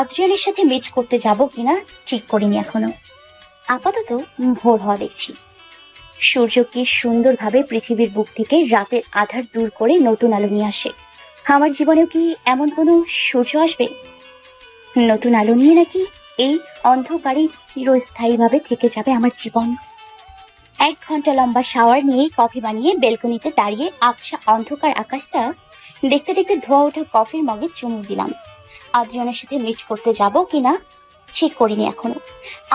[SPEAKER 1] আদ্রিয়ানের সাথে মিট করতে যাব কিনা ঠিক করিনি এখনো। আপাতত ভোর হওয়া দেখছি। সূর্য কি সুন্দরভাবে পৃথিবীর বুক থেকে রাতের আধার দূর করে নতুন আলো নিয়ে আসে। আমার জীবনেও কি এমন কোনো সূর্য আসবে, নতুন আলো নিয়ে, নাকি এই অন্ধকারেই চিরস্থায়ীভাবে থেকে যাবে আমার জীবন? 1 ঘন্টা লম্বা শাওয়ার নিয়ে কফি বানিয়ে বেলকনিতে দাঁড়িয়ে আবছা অন্ধকার আকাশটা দেখতে দেখতে ধোয়া ওঠা কফির মগে চুমুক দিলাম। আদ্রিয়ানের সাথে মিট করতে যাব কিনা ঠিক করিনি এখনো।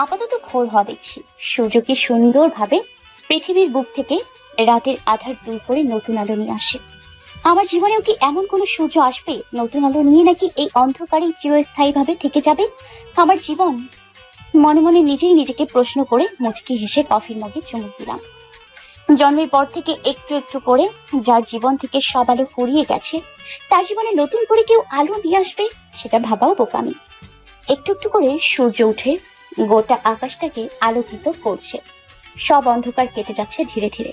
[SPEAKER 1] আপাতত ভোর হওয়া দেখছি। সূর্য কি সুন্দরভাবে পৃথিবীর বুক থেকে রাতের আধার দূর করে নতুন আলো নিয়ে আসে। আমার জীবনেও কি এমন কোনো সূর্য আসবে নতুন আলো নিয়ে, নাকি এই অন্ধকারেই চিরস্থায়ীভাবে থেকে যাবে আমার জীবন? মনে মনে নিজেই নিজেকে প্রশ্ন করে মুচকি হেসে কফির মগে চুমুক দিলাম। জন্মের পর থেকে একটু একটু করে যার জীবন থেকে সব আলো ফুরিয়ে গেছে, তার জীবনে নতুন করে কেউ আলো নিয়ে আসবে, সেটা ভাবাও বোকামি। একটু একটু করে সূর্য উঠে গোটা আকাশটাকে আলোকিত করছে। সব অন্ধকার কেটে যাচ্ছে ধীরে ধীরে।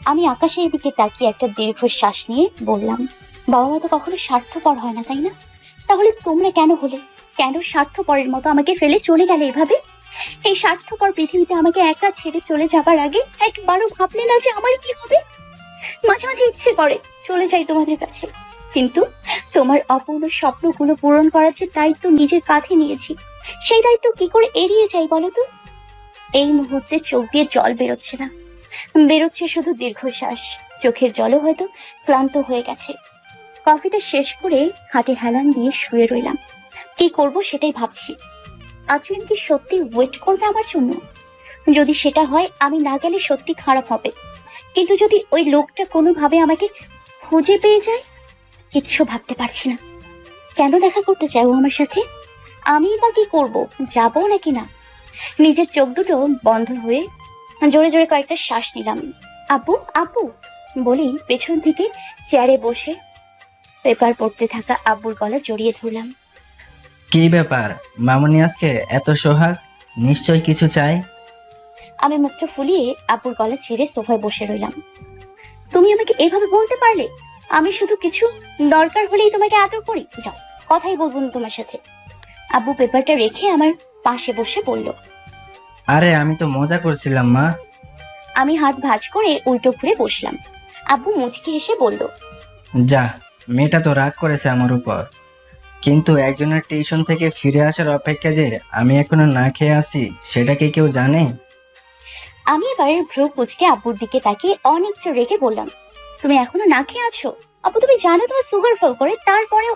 [SPEAKER 1] আমি আকাশের দিকে তাকিয়ে একটা দীর্ঘ শ্বাস নিয়ে বললাম, বাবা মা তো কখনো স্বার্থপর হয় না, তাই না? তাহলে তোমরা কেন হলে? কেন স্বার্থপরের মতো আমাকে ফেলে চলে গেলে এভাবে? এই স্বার্থপর পৃথিবীতে আমাকে একা ছেড়ে চলে যাবার আগে একবারও ভাবলে না যে আমার কি হবে? মাঝে মাঝে ইচ্ছে করে চলে যাই তোমাদের কাছে, কিন্তু তোমার অপূর্ণ স্বপ্নগুলো পূরণ করার যে দায়িত্ব নিজের কাঁধে নিয়েছি, সেই দায়িত্ব কি করে এড়িয়ে যাই বলো তো? এই মুহূর্তে চোখ দিয়ে জল বেরোচ্ছে না, বেরোচ্ছে শুধু দীর্ঘশ্বাস। চোখের জলও হয়তো ক্লান্ত হয়ে গেছে। কফিটা শেষ করে খাটে হেলান দিয়ে শুয়ে রইলাম। কি করব সেটাই ভাবছি। আদ্রিয়ান কি সত্যি ওয়েট করবে আমার জন্য? যদি সেটা হয়, আমি না গেলে সত্যি খারাপ হবে। কিন্তু যদি ওই লোকটা কোনোভাবে আমাকে খুঁজে পেয়ে যায়? কিচ্ছু ভাবতে পারছি না। কেন দেখা করতে চাই ও আমার সাথে? আমি বা কি করব, যাবো নাকি না? নিজের চোখ দুটো বন্ধ হয়ে জোরে জোরে কয়েকটা শ্বাস নিলাম। আপু আপু বলেই পেছন থেকে চেয়ারে বসে পেপার পড়তে থাকা আব্বুর গলা জড়িয়ে ধরলাম।
[SPEAKER 7] কি ব্যাপার মামুনি আজকে এত সোহাগ? নিশ্চয় কিছু চাই।
[SPEAKER 1] আমি মুখটা ফুলিয়ে আব্বুর গলা ছেড়ে সোফায় বসে রইলাম। তুমি আমাকে এভাবে বলতে পারলে? আমি শুধু কিছু দরকার হলেই তোমাকে আদর করি? যাও, কথাই বলবো না তোমার সাথে। আব্বু পেপারটা রেখে আমার পাশে বসে বলল।
[SPEAKER 7] আরে আমি তো মজা করছিলাম মা।
[SPEAKER 1] আমি হাত ভাঁজ করে উল্টো ঘুরে বসলাম। আব্বু মুচকি হেসে বলল,
[SPEAKER 7] যা, মেয়েটা তো রাগ করেছে আমার উপর, কিন্তু একজনের টিউশন থেকে ফিরে আসার অপেক্ষা যে আমি এখনো না খেয়ে আছি সেটা কি কেউ জানে?
[SPEAKER 1] আমি এবার ভ্রু কুচকে আব্বুর দিকে তাকিয়ে অনেকটা রেগে বললাম, তুমি এখনো না খেয়ে আছো? আব্বু তুমি জানো তোমার সুগার ফল করে, তারপরেও?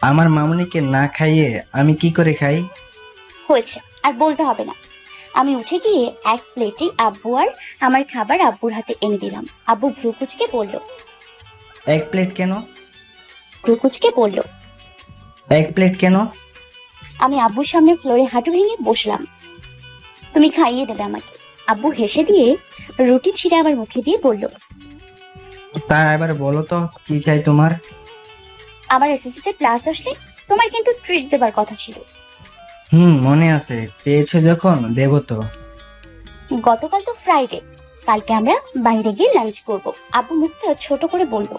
[SPEAKER 7] আমার মামুনিকে না খাইয়ে আমি কি করে খাই?
[SPEAKER 1] হয়েছে, আর বলতে হবে না। আমি উঠে গিয়ে 1 প্লেটে আব্বু আর আমার খাবার আব্বুর হাতে এনে দিলাম। আব্বু ভ্রু কুচকে বলল।
[SPEAKER 7] 1 প্লেট কেন?
[SPEAKER 1] ভ্রু কুচকে বলল।
[SPEAKER 7] 1 প্লেট কেন?
[SPEAKER 1] আমি আব্বুর সামনে ফ্লোরে হাঁটু ভেঙে বসলাম। তুমি খাইয়ে দেবে আমাকে। আব্বু হেসে দিয়ে রুটি ছিঁড়ে আমার মুখে দিয়ে বলল,
[SPEAKER 7] তা এবার বলো তো কি চাই তোমার?
[SPEAKER 1] আমার এসএসসিতে প্লাস আসলে তোমার কিন্তু ট্রিট দেবার কথা ছিল।
[SPEAKER 7] মনে আছে, পেয়েছো যখন দেবো তো।
[SPEAKER 1] গতকাল তো ফ্রাইডে, কালকে আমরা বাইরে গিয়ে লাঞ্চ করব। আব্বু মুখটা ছোট করে বলল।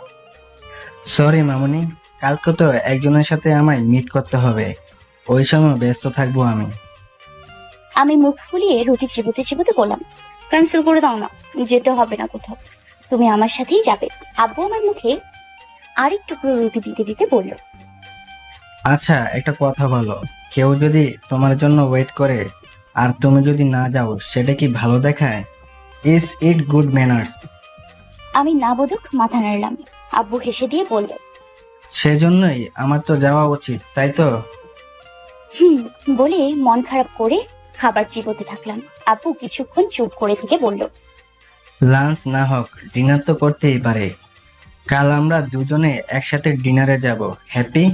[SPEAKER 7] সরি মামুনি, কালকে তো একজনের সাথে আমায় মিট করতে হবে, ওই সময় ব্যস্ত থাকবো আমি।
[SPEAKER 1] আমি মুখ ফুলিয়ে রুটি চিবোতে চিবোতে বললাম, ক্যান্সেল করে দাও না, যেতে হবে না কোথাও, তুমি আমার সাথেই যাবে। আব্বু আমার মুখে আরেক টুকরো রুটি দিতে দিতে বলল।
[SPEAKER 7] আচ্ছা, একটা কথা বলো, কেউ যদি তোমার জন্য ওয়েট করে আর তুমি যদি না যাও, সেটা কি ভালো দেখায়? Is it good manners?
[SPEAKER 1] আমি না বোধক মাথা নাড়লাম। আব্বু হেসে দিয়ে বলল,
[SPEAKER 7] সেজন্যই আমার তো যাওয়া উচিত, তাই তো?
[SPEAKER 1] বলে মন খারাপ করে খাবার চিবোতে থাকলাম। আব্বু কিছুক্ষণ চুপ করে থেকে বলল,
[SPEAKER 7] লাঞ্চ না হোক, ডিনার তো করতেই পারে। কাল আমরা দুজনে একসাথে ডিনারে যাব, হ্যাপি?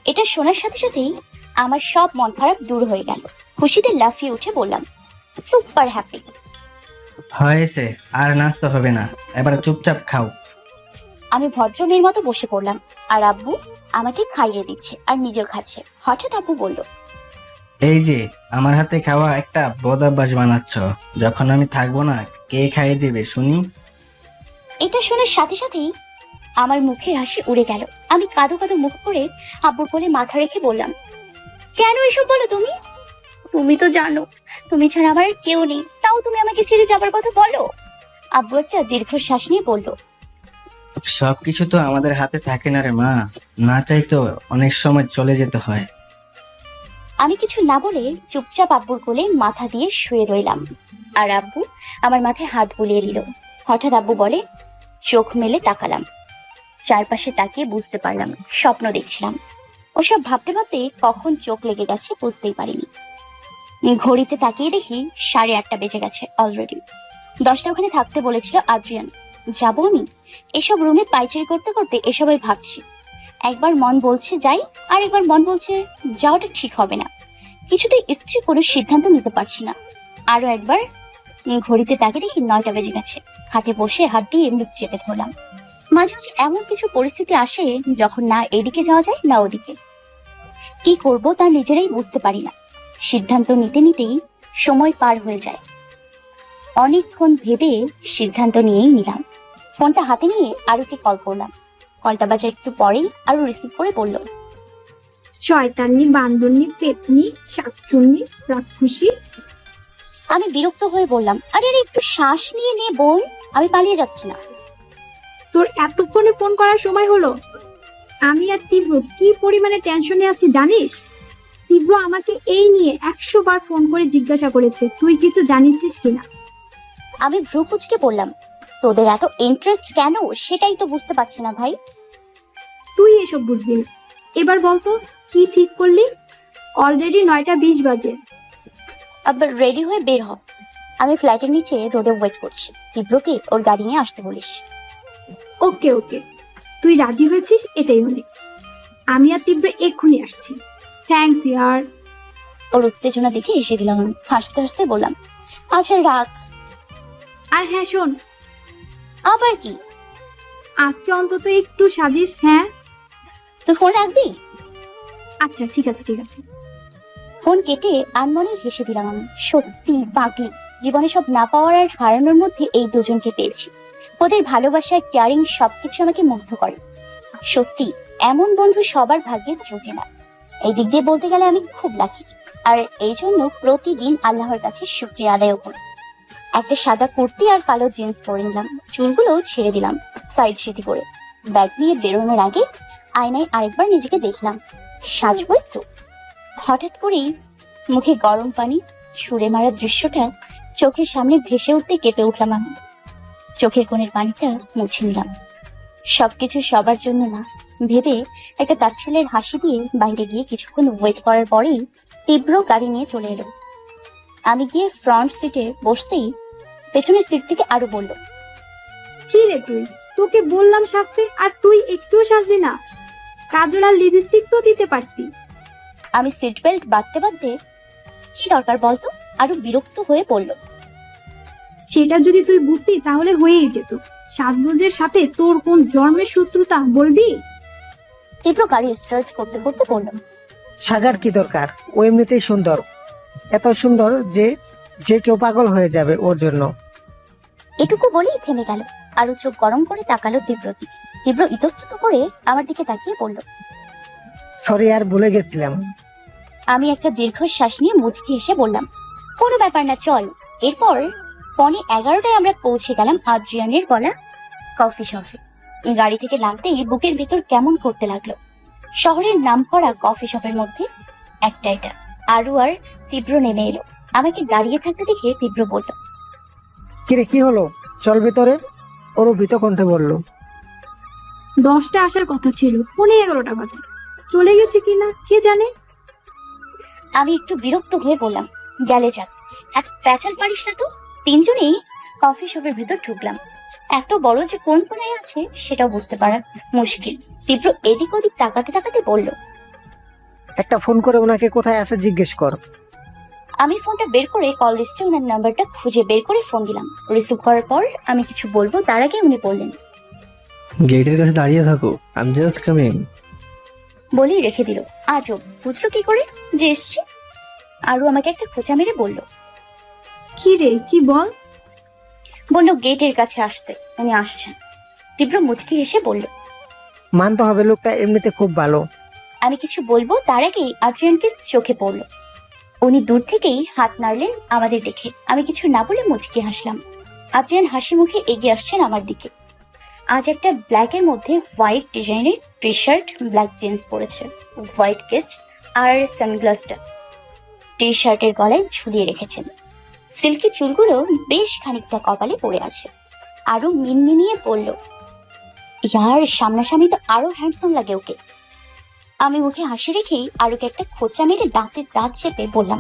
[SPEAKER 1] এটা শোনার সাথে সাথেই আমার সব মন খারাপ দূর হয়ে গেল। খুশিতে লাফিয়ে উঠে বললাম, সুপার হ্যাপি।
[SPEAKER 7] হয়েছে, আর নাচতে হবে না, এবার চুপচাপ খাও।
[SPEAKER 1] আমি ভদ্রমের মতো বসে পড়লাম, আর আব্বু আমাকে খাইয়ে দিচ্ছে আর নিজেও খাচ্ছে। হঠাৎ আব্বু বলল,
[SPEAKER 7] এই যে আমার হাতে খাওয়া একটা বদঅভ্যাস বানাচ্ছ, যখন আমি থাকবো না কে খাইয়ে দেবে শুনি?
[SPEAKER 1] এটা শোনার সাথে সাথেই আমার মুখের হাসি উড়ে গেল। আমি কাঁদো কাঁদো মুখ করে আব্বুর কোলে মাথা রেখে বললাম, কেন এসব বলো তুমি? তুমি তো জানো তুমি ছাড়া আমার আর কেউ নেই, তাও তুমি আমাকে ছেড়ে যাবার কথা বলো। আব্বু একটা দীর্ঘশ্বাস নিয়ে বলল,
[SPEAKER 7] সবকিছু তো আমাদের হাতে থাকে না রে মা, না চাইতো অনেক সময় চলে যেতে হয়।
[SPEAKER 1] আমি কিছু না বলে চুপচাপ আব্বুর কোলে মাথা দিয়ে শুয়ে রইলাম, আর আব্বু আমার মাথায় হাত বুলিয়ে দিল। হঠাৎ আব্বু বলে, চোখ মেলে তাকালাম। চারপাশে তাকিয়ে বুঝতে পারলাম স্বপ্ন দেখছিলাম। ওসব ভাবতে ভাবতে কখন চোখ লেগে গেছে বুঝতেই পারিনি। ঘড়িতে তাকিয়ে দেখি 8:30 বেজে গেছে অলরেডি। 10টা ওখানে থাকতে বলেছিল আদ্রিয়ান। যাবো আমি? এসব রুমে পাইচারি করতে করতে এসবই ভাবছি। একবার মন বলছে যাই, আর একবার মন বলছে যাওয়াটা ঠিক হবে না। কিছুতেই স্থির কোনো সিদ্ধান্ত নিতে পারছি না। আরো একবার ঘড়িতে তাকিয়ে দেখি 9টা বেজে গেছে। খাটে বসে হাত দিয়ে মুখ চেপে ধরলাম। মাঝে মাঝে এমন কিছু পরিস্থিতি আসে যখন না এদিকে যাওয়া যায় না ওদিকে। কি করব তা নিজেরাই বুঝতে পারি না। সিদ্ধান্ত নিতে নিতেই সময় পার হয়ে যায়। অনেকক্ষণ ভেবে সিদ্ধান্ত নিয়েই নিলাম। ফোনটা হাতে নিয়ে আরুকে কল করলাম। কলটা বাজার একটু পরেই আরু রিসিভ করে বলল,
[SPEAKER 3] শয়তানি, বান্দরনি, পেতনি, শাকচুন্নি, রাক্ষসী।
[SPEAKER 1] আমি বিরক্ত হয়ে বললাম, আরে আরে একটু শ্বাস নিয়ে নে বোন, আমি পালিয়ে যাচ্ছি না।
[SPEAKER 3] তোর এতক্ষণে ফোন করার সময় হলো? আমি আর তীব্র কি পরিমাণে টেনশনে আছি জানিস? তীব্র আমাকে এই নিয়ে 100 বার ফোন করে জিজ্ঞাসা করেছে তুই কিছু জানিছিস কিনা।
[SPEAKER 1] আমি ভ্রু কুচকে বললাম, তোদের এত ইন্টারেস্ট কেন সেটাই তো বুঝতে পারছি না ভাই।
[SPEAKER 3] তুই এসব বুঝবি না। এবার বলতো কি ঠিক করলি? অলরেডি 9:20 বাজে।
[SPEAKER 1] আবার রেডি হয়ে বের হ। আমি ফ্ল্যাটের নিচে রোডে ওয়েট করছি। তীব্রকে ওর গাড়ি নিয়ে আসতে বলিস।
[SPEAKER 3] ওকে ওকে, তুই রাজি হয়েছিস এটাই অনেক। আমি আর তীব্র এক্ষুনি আসছি। থ্যাঙ্কস ইয়ার।
[SPEAKER 1] ওর উত্তেজনা দেখে এসে দিলাম। আমি হাসতে হাসতে বললাম, আচ্ছা রাখ।
[SPEAKER 3] আর হ্যাঁ শোন,
[SPEAKER 1] আবার কি?
[SPEAKER 3] আজকে অন্তত একটু সাজিস। হ্যাঁ
[SPEAKER 1] তুই ফোন রাখবি?
[SPEAKER 3] আচ্ছা ঠিক আছে ঠিক আছে।
[SPEAKER 1] ফোন কেটে আনমনে হেসে দিলাম। আমি সত্যি পাগলি। জীবনে সব না পাওয়ার আর হারানোর মধ্যে এই দুজনকে পেয়েছি। ওদের ভালোবাসা, কেয়ারিং সবকিছু আমাকে মুগ্ধ করে। সত্যি এমন বন্ধু সবার ভাগ্যে জোটে না। এই দিক দিয়ে বলতে গেলে আমি খুব লাকি, আর এই জন্য প্রতিদিন আল্লাহর কাছে শুকরিয়া আদায় করি। একটা সাদা কুর্তি আর কালো জিন্স পরে নিলাম, চুলগুলো ছেড়ে দিলাম সাইড সিটি করে। ব্যাগ নিয়ে বেরোনোর আগে আয়নায় আরেকবার নিজেকে দেখলাম, সাজবো একটু। হঠাৎ করেই মুখে গরম পানি ছুঁড়ে মারা দৃশ্যটা চোখের সামনে ভেসে উঠতে কেঁপে উঠলাম আমি। চোখের কোণের পানিটা মুছে নিলাম। সবকিছু সবার জন্য না ভেবে একটা তাচ্ছিলের হাসি দিয়ে বাইরে গিয়ে কিছুক্ষণ ওয়েট করার পরেই তীব্র গাড়ি নিয়ে চলে এলো। আমি গিয়ে ফ্রন্ট সিটে বসতেই পেছনের সিট থেকে আরো বলল,
[SPEAKER 3] কি রে তুই? তোকে বললাম সাজতে আর তুই একটুও সাজলি না। কাজল আর লিপস্টিক তো দিতে পারতি।
[SPEAKER 1] আমি সিট বেল্ট বাঁধতে বাঁধতে, কি দরকার বলতো? আরো বিরক্ত হয়ে পড়ল,
[SPEAKER 3] সেটা যদি তুই বুঝতি তাহলে হয়েই যেত। সাজগোজের সাথে তোর কোন জন্মের শত্রুতা বলবি?
[SPEAKER 1] তীব্র গাড়ি স্টার্ট করতে করতে বলল,
[SPEAKER 4] সাজার কি দরকার? ও এমনিতেই সুন্দর, এত সুন্দর যে যে কেউ পাগল হয়ে যাবে ওর জন্য।
[SPEAKER 1] এটুকু বলেই থেমে গেল। আরু চোখ গরম করে তাকালো তীব্রর দিকে। তীব্র ইতস্তত করে আমার দিকে তাকিয়ে বলল,
[SPEAKER 4] সরি, আর ভুলে গেছিলাম।
[SPEAKER 1] আমি একটা দীর্ঘশ্বাস নিয়ে মুচকি এসে বললাম, কোনো ব্যাপার না, চল। এরপর 11:15 আমরা পৌঁছে গেলাম আদ্রিয়ানের গলা কফি শপে। গাড়ি থেকে নামতেই বুকের ভেতর কেমন করতে লাগলো। শহরের নামকরা কফি শপের মধ্যে একটা এটা। আরু আর তীব্র নেমে এলো। আমাকে দাঁড়িয়ে থাকতে দেখে তীব্র বলল,
[SPEAKER 4] কিরে, কি হলো? চল ভেতরে, ওরও ভীত কণ্ঠে বলল।
[SPEAKER 3] 10টা আসার কথা ছিল, 11:15 বাজে। চলে গেছে কিনা কে জানে।
[SPEAKER 1] আমি একটু বিরক্ত হয়ে বললাম, গেলে যাক, এত প্যাচাল পারিস না তো। তিনজনেই কফি শপের ভিতর ঢুকলাম। এত বড় যে কোন কোনায় আছে সেটাও বুঝতে পারা মুশকিল। তীব্র এদিক ওদিক তাকাতে তাকাতে বলল,
[SPEAKER 4] একটা ফোন করে ওনাকে কোথায় আছে জিজ্ঞেস কর।
[SPEAKER 1] আমি ফোনটা বের করে কল লিস্টে ওনার নাম্বারটা খুঁজে বের করে ফোন দিলাম। রিসিভ করার পর আমি কিছু বলবো তার আগে উনি বললেন,
[SPEAKER 2] গেটের কাছে দাঁড়িয়ে থাকো, আই এম জাস্ট কামিং।
[SPEAKER 1] বলেই রেখে দিল। আজব, বুঝলো কি করে যে এসছি? আরও আমাকে একটা খোঁচা মেরে বলল,
[SPEAKER 3] কি রে, কি বল।
[SPEAKER 1] বলল গেটের কাছে আসতে, উনি আসছেন। তীব্র মুচকি হেসে বলল,
[SPEAKER 4] মানতে হবে লোকটা এমনিতে খুব ভালো।
[SPEAKER 1] আমি কিছু বলবো তার আগেই আদ্রিয়ানকে চোখে পড়লো। উনি দূর থেকেই হাত নাড়লেন আমাদের দেখে। আমি কিছু না বলে মুচকি হাসলাম। আদ্রিয়ান হাসি মুখে এগিয়ে আসছেন আমার দিকে। আজ একটা ব্ল্যাকের মধ্যে হোয়াইট ডিজাইনের টি শার্ট, ব্ল্যাক জিন্স পরেছে, হোয়াইট কেচ আর সানগ্লাসটা টি শার্টের গলায় ঝুলিয়ে রেখেছেন। সিল্কি চুলগুলো বেশ খানিকটা কপালে পড়ে আছে। আরো মিনমিনিয়ে বলল, ইয়ার সামনাসামনি তো আরো হ্যান্ডসাম লাগে ওকে। আমি মুখে হাসি রেখেই আরুকে একটা খোঁচা মেরে দাঁতের দাঁত চেপে বললাম,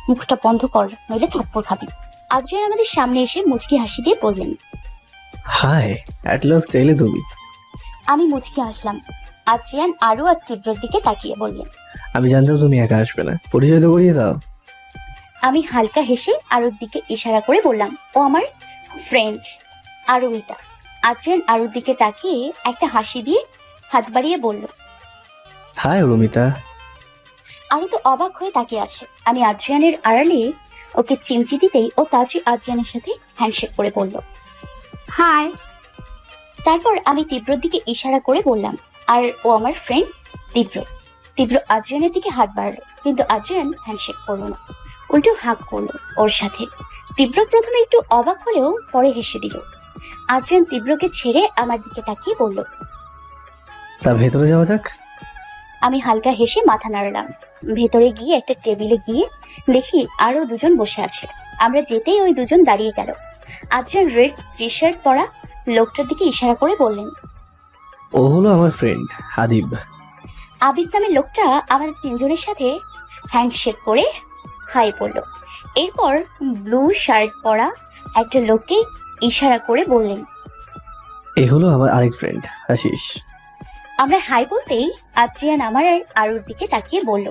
[SPEAKER 1] মুখটা বন্ধ কর, নইলে থাপ্পড় খাবি। আদ্রিয়ান আমাদের সামনে এসে মুচকি হাসি দিয়ে বললেন,
[SPEAKER 2] হাই, অ্যাট লাস্ট এলে তুমি।
[SPEAKER 1] আমি মুচকি হাসলাম। আদ্রিয়ান আরু আর তীব্রর দিকে তাকিয়ে বললেন,
[SPEAKER 2] আমি জানতাম তুমি একা আসবে না, পরিচয় তো করিয়ে দাও।
[SPEAKER 1] আমি হালকা হেসে আরুর দিকে ইশারা করে বললাম, ও আমার ফ্রেন্ড আরুমিতা। আদ্রিয়ান আরুর দিকে তাকিয়ে একটা হাসি দিয়ে হাত বাড়িয়ে বলল,
[SPEAKER 2] হাই অরুমিতা।
[SPEAKER 1] আরু তো অবাক হয়ে তাকিয়ে আছে। আমি আদ্রিয়ানের আড়ালে ওকে চিমটি দিতেই ও তাড়াতাড়ি আদ্রিয়ানের সাথে হ্যান্ডশেক করে বলল।
[SPEAKER 3] হাই।
[SPEAKER 1] তারপর আমি তীব্রর দিকে ইশারা করে বললাম, আর ও আমার ফ্রেন্ড তীব্র। তীব্র আদ্রিয়ানের দিকে হাত বাড়ালো, কিন্তু আদ্রিয়ান হ্যান্ডশেক করলো না, উল্টো হাগ করলো ওর সাথে। তীব্র প্রথমে একটু অবাক হলেও পরে হেসে দিল। আদ্রিয়ান তীব্রকে ছেড়ে আমার দিকে তাকিয়ে বলল,
[SPEAKER 2] তা ভেতরে যাওয়া যাক।
[SPEAKER 1] আমি হালকা হেসে মাথা নাড়লাম। ভেতরে গিয়ে একটা টেবিলে গিয়ে দেখি আরো দুজন বসে আছে। আমরা যেতেই ওই দুজন দাঁড়িয়ে গেল। আদ্রিয়ান রেড টি শার্ট পরা লোকটার দিকে ইশারা করে বললেন,
[SPEAKER 2] ও হলো আমার ফ্রেন্ড আদিব।
[SPEAKER 1] আবিদ নামের লোকটা আমাদের তিনজনের সাথে হ্যান্ডশেক করে হাই বলল। এরপর ব্লু শার্ট পরা একটা লোককে ইশারা করে বললেন,
[SPEAKER 2] এ হলো আমার আরেক ফ্রেন্ড আশিস।
[SPEAKER 1] আমরা হাই বলতেই আদ্রিয়ান আমার আর আরুর দিকে তাকিয়ে বলল,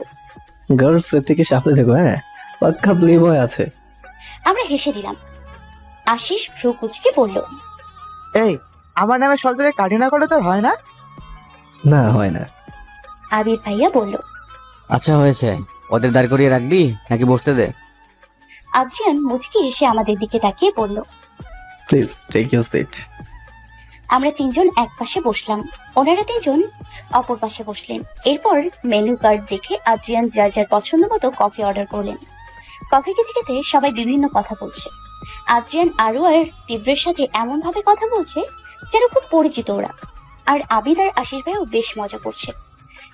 [SPEAKER 2] গার্লস এর থেকে সামনে দেখো, হ্যাঁ, পাক্কা প্লে বয় আছে।
[SPEAKER 1] আমরা হেসে দিলাম। আশিস ভ্রু কুচকে বলল,
[SPEAKER 8] এই, আমার নামে সব জায়গায় কাঠিনা করলে তো হয় না।
[SPEAKER 2] না, হয় না।
[SPEAKER 1] আবির ভাইয়া বলল।
[SPEAKER 9] আচ্ছা হয়েছে, ওদের দাঁড় করিয়ে রাখবি নাকি বসতে দে?
[SPEAKER 1] আদ্রিয়ান মুচকি এসে আমাদের দিকে তাকিয়ে বলল,
[SPEAKER 2] প্লিজ টেক ইউর সিট।
[SPEAKER 1] আমরা তিনজন এক পাশে বসলাম, ওনারা তিনজন অপর পাশে বসলেন। এরপর মেনু কার্ড দেখে আদ্রিয়ান যার যার পছন্দ মতো কফি অর্ডার করলেন। কফি খেতে খেতে সবাই বিভিন্ন কথা বলছে। আদ্রিয়ান আরু আর তীব্রের সাথে এমন ভাবে কথা বলছে যেন খুব পরিচিত ওরা। আর আবিদ আর আশিস ভাইও বেশ মজা করছে।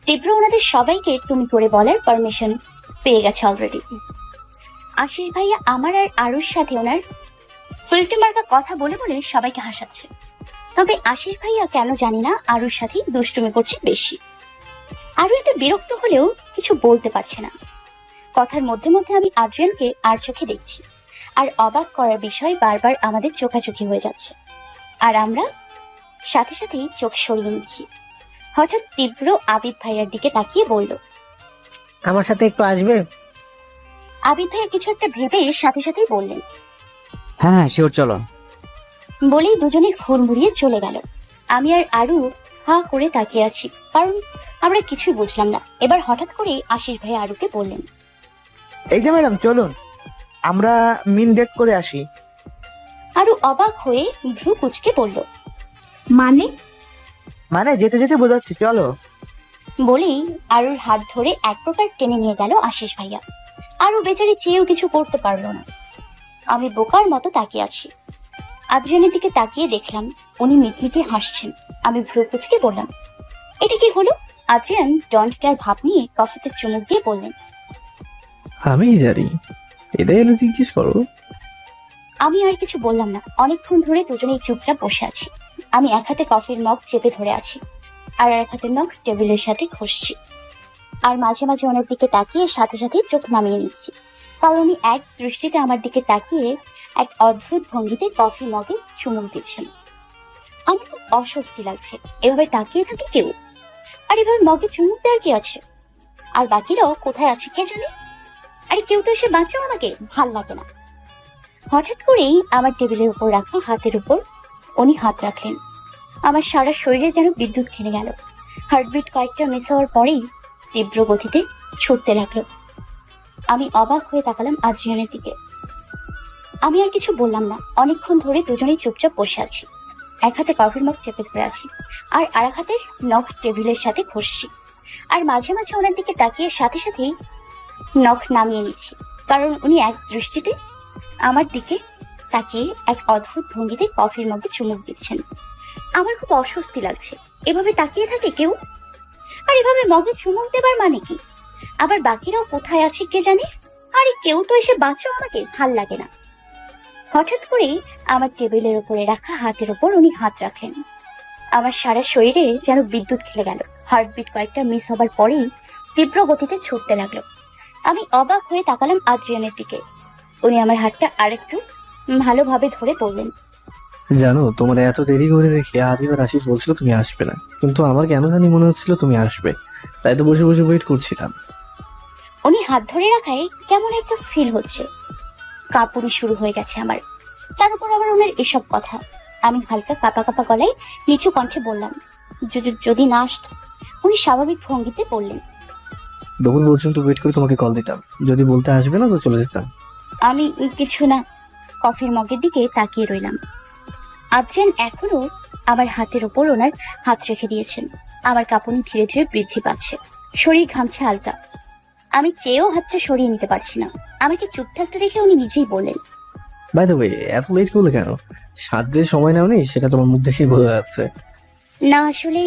[SPEAKER 1] তীব্র ওনাদের সবাইকে তুমি করে বলার পারমিশন পেয়ে গেছে অলরেডি। আশিস ভাইয়া আমার আর আরুর সাথে ওনার ফিল্টে মার্কা কথা বলে বলে সবাইকে হাসাচ্ছে। তবে আশিস ভাইয়া কেন জানি না আরুর সাথে দুষ্টুমি করছে বেশি। আরু এতে বিরক্ত হলেও কিছু বলতে পারছে না। কথার মধ্যে মধ্যে আমি আদ্রিয়ানকে আর চোখে দেখছি, আর অবাক করার বিষয় বারবার আমাদের চোখাচোখি হয়ে যাচ্ছে, আর আমরা সাথে সাথেই চোখ সরিয়ে নিচ্ছি। হঠাৎ তীব্র আবিদ ভাইয়ার দিকে তাকিয়ে বলল,
[SPEAKER 4] আমার সাথে একটু আসবে?
[SPEAKER 1] আবিদ ভাইয়া কিছু একটা ভেবে সাথে সাথেই বললেন।
[SPEAKER 9] হ্যাঁ শিওর, চলো।
[SPEAKER 1] বলেই দুজনে হুড়মুড়িয়ে চলে গেল। আমি আর আরু হা করে তাকিয়ে আছি, কারণ আমরা কিছুই বুঝলাম না। এবার হঠাৎ করে আশিস ভাই আরুকে বললেন,
[SPEAKER 8] এই যে ম্যাডাম চলুন, আমরা মিন ডেট করে আসি।
[SPEAKER 1] আরু অবাক হয়ে ভ্রু কুচকে বলল,
[SPEAKER 3] মানে?
[SPEAKER 8] মানে যেতে যেতে বোঝাচ্ছি, চলো।
[SPEAKER 1] বলেই আরুর হাত ধরে এক প্রকার টেনে নিয়ে গেল আশিস ভাইয়া। আরু বেচারি চেয়েও কিছু করতে পারলো না। আমি বোকার মতো তাকিয়ে আছি। আদ্রিয়ানের দিকে তাকিয়ে দেখলাম উনি মিটমিটে হাসছেন। আমি ভ্রু কুচকে বললাম, এটা কি হলো? আদ্রিয়ান ডন্ট কেয়ার ভাব নিয়ে কফিতে চুমুক দিয়ে বললেন,
[SPEAKER 2] আমি কি জানি, এটাই এলে জিজ্ঞেস করো।
[SPEAKER 1] আমি আর কিছু বললাম না। অনেকক্ষণ ধরে দুজনেই চুপচাপ বসে আছি। আমি এক হাতে কফির মগ চেপে ধরে আছি, আর এক হাতে নখ টেবিলের সাথে ঘষছি। আর মাঝে মাঝে ওনার দিকে তাকিয়ে সাথে সাথে চোখ নামিয়ে নিচ্ছি, কারণ উনি এক দৃষ্টিতে আমার দিকে তাকিয়ে এক অদ্ভুত ভঙ্গিতে কফি মগে চুমুক দিচ্ছেন। আমার খুব অস্বস্তি লাগছে। এভাবে তাকিয়ে থাকে কেউ, আর এভাবে মগে চুমুক দেওয়ার কি আছে? আর বাকিরাও কোথায় আছে কে জানে? আরে কেউ তো এসে বাঁচাও আমাকে, ভাল লাগে না। হঠাৎ করেই আমার টেবিলের উপর রাখা হাতের উপর উনি হাত রাখলেন। আমার সারা শরীরে যেন বিদ্যুৎ খেলে গেল। হার্টবিট কয়েকটা মিস হওয়ার পরেই তীব্র গতিতে ছুটতে লাগলো। আমি অবাক হয়ে তাকালাম আদ্রিয়ানের দিকে। আমি আর কিছু বললাম না। অনেকক্ষণ ধরে দুজনেই চুপচাপ বসে আছি। এক হাতে কফির মগ চেপে ধরে আছি, আর আরেক হাতের নখ টেবিলের সাথে ঘষছি। আর মাঝে মাঝে ওনার দিকে তাকিয়ে সাথে সাথেই নখ নামিয়ে নিচ্ছি, কারণ উনি এক দৃষ্টিতে আমার দিকে তাকিয়ে এক অদ্ভুত ভঙ্গিতে কফির মগে চুমুক দিচ্ছেন। আমার খুব অস্বস্তি লাগছে। এভাবে তাকিয়ে থাকে কেউ, আর এভাবে মগে চুমুক দেবার মানে কি? আবার বাকিরাও কোথায় আছে কে জানে? আরে কেউ তো এসে বাঁচাও আমাকে, ভাল লাগে না। হঠাৎ করেই আমার টেবিলের উপরে রাখা হাতের উপর উনি হাত রাখেন। আমার সারা শরীরে যেন বিদ্যুৎ খেলে গেল। হার্টবিট কয়েকটা মিস হবার পরেই তীব্র গতিতে ছুটতে লাগলো। আমি অবাক হয়ে তাকালাম আদ্রিয়ানের দিকে। উনি আমার হাতটা আরেকটু ভালোভাবে ধরে বললেন,
[SPEAKER 2] জানো, তোমার এত দেরি করে দেখে আদিবার আশিস বলছিল তুমি আসবে না, কিন্তু আমার কেন জানি মনে হচ্ছিল তুমি আসবে, তাই তো বসে বসে ওয়েট করছিলাম।
[SPEAKER 1] উনি হাত ধরে রাখায় কেমন একটা ফিল হচ্ছে। কাঁপুনি শুরু হয়ে গেছে আমার। তার উপর আবার ওনার এসব কথা। আমি হালকা কাঁপা কাঁপা গলায় নিচু কণ্ঠে বললাম, যদি না আসত। উনি স্বাভাবিক ভঙ্গিতে বললেন,
[SPEAKER 2] দুপুর পর্যন্ত ওয়েট করে তোমাকে কল দিতাম, যদি বলতে আসবে না তো চলে যেতাম।
[SPEAKER 1] আমি কিছু না। কফির মগের দিকে তাকিয়ে রইলাম। আদ্রিয়ান এখনো আমার হাতের ওপর ওনার হাত রেখে দিয়েছেন। আমার কাঁপুনি ধীরে ধীরে বৃদ্ধি পাচ্ছে। শরীর ঘামছে হালকা। আমি চেয়েও হাতটা সরিয়ে নিতে পারছি না। আমাকে চুপ থাকতে দেখে উনি নিজেই বললেন,
[SPEAKER 2] বাই দ্য ওয়ে, এত লেট করলে কেন? সাজতে সময় নাও নেই, সেটা তোমার মুখ দেখেই বোঝা যাচ্ছে।
[SPEAKER 1] না আসলে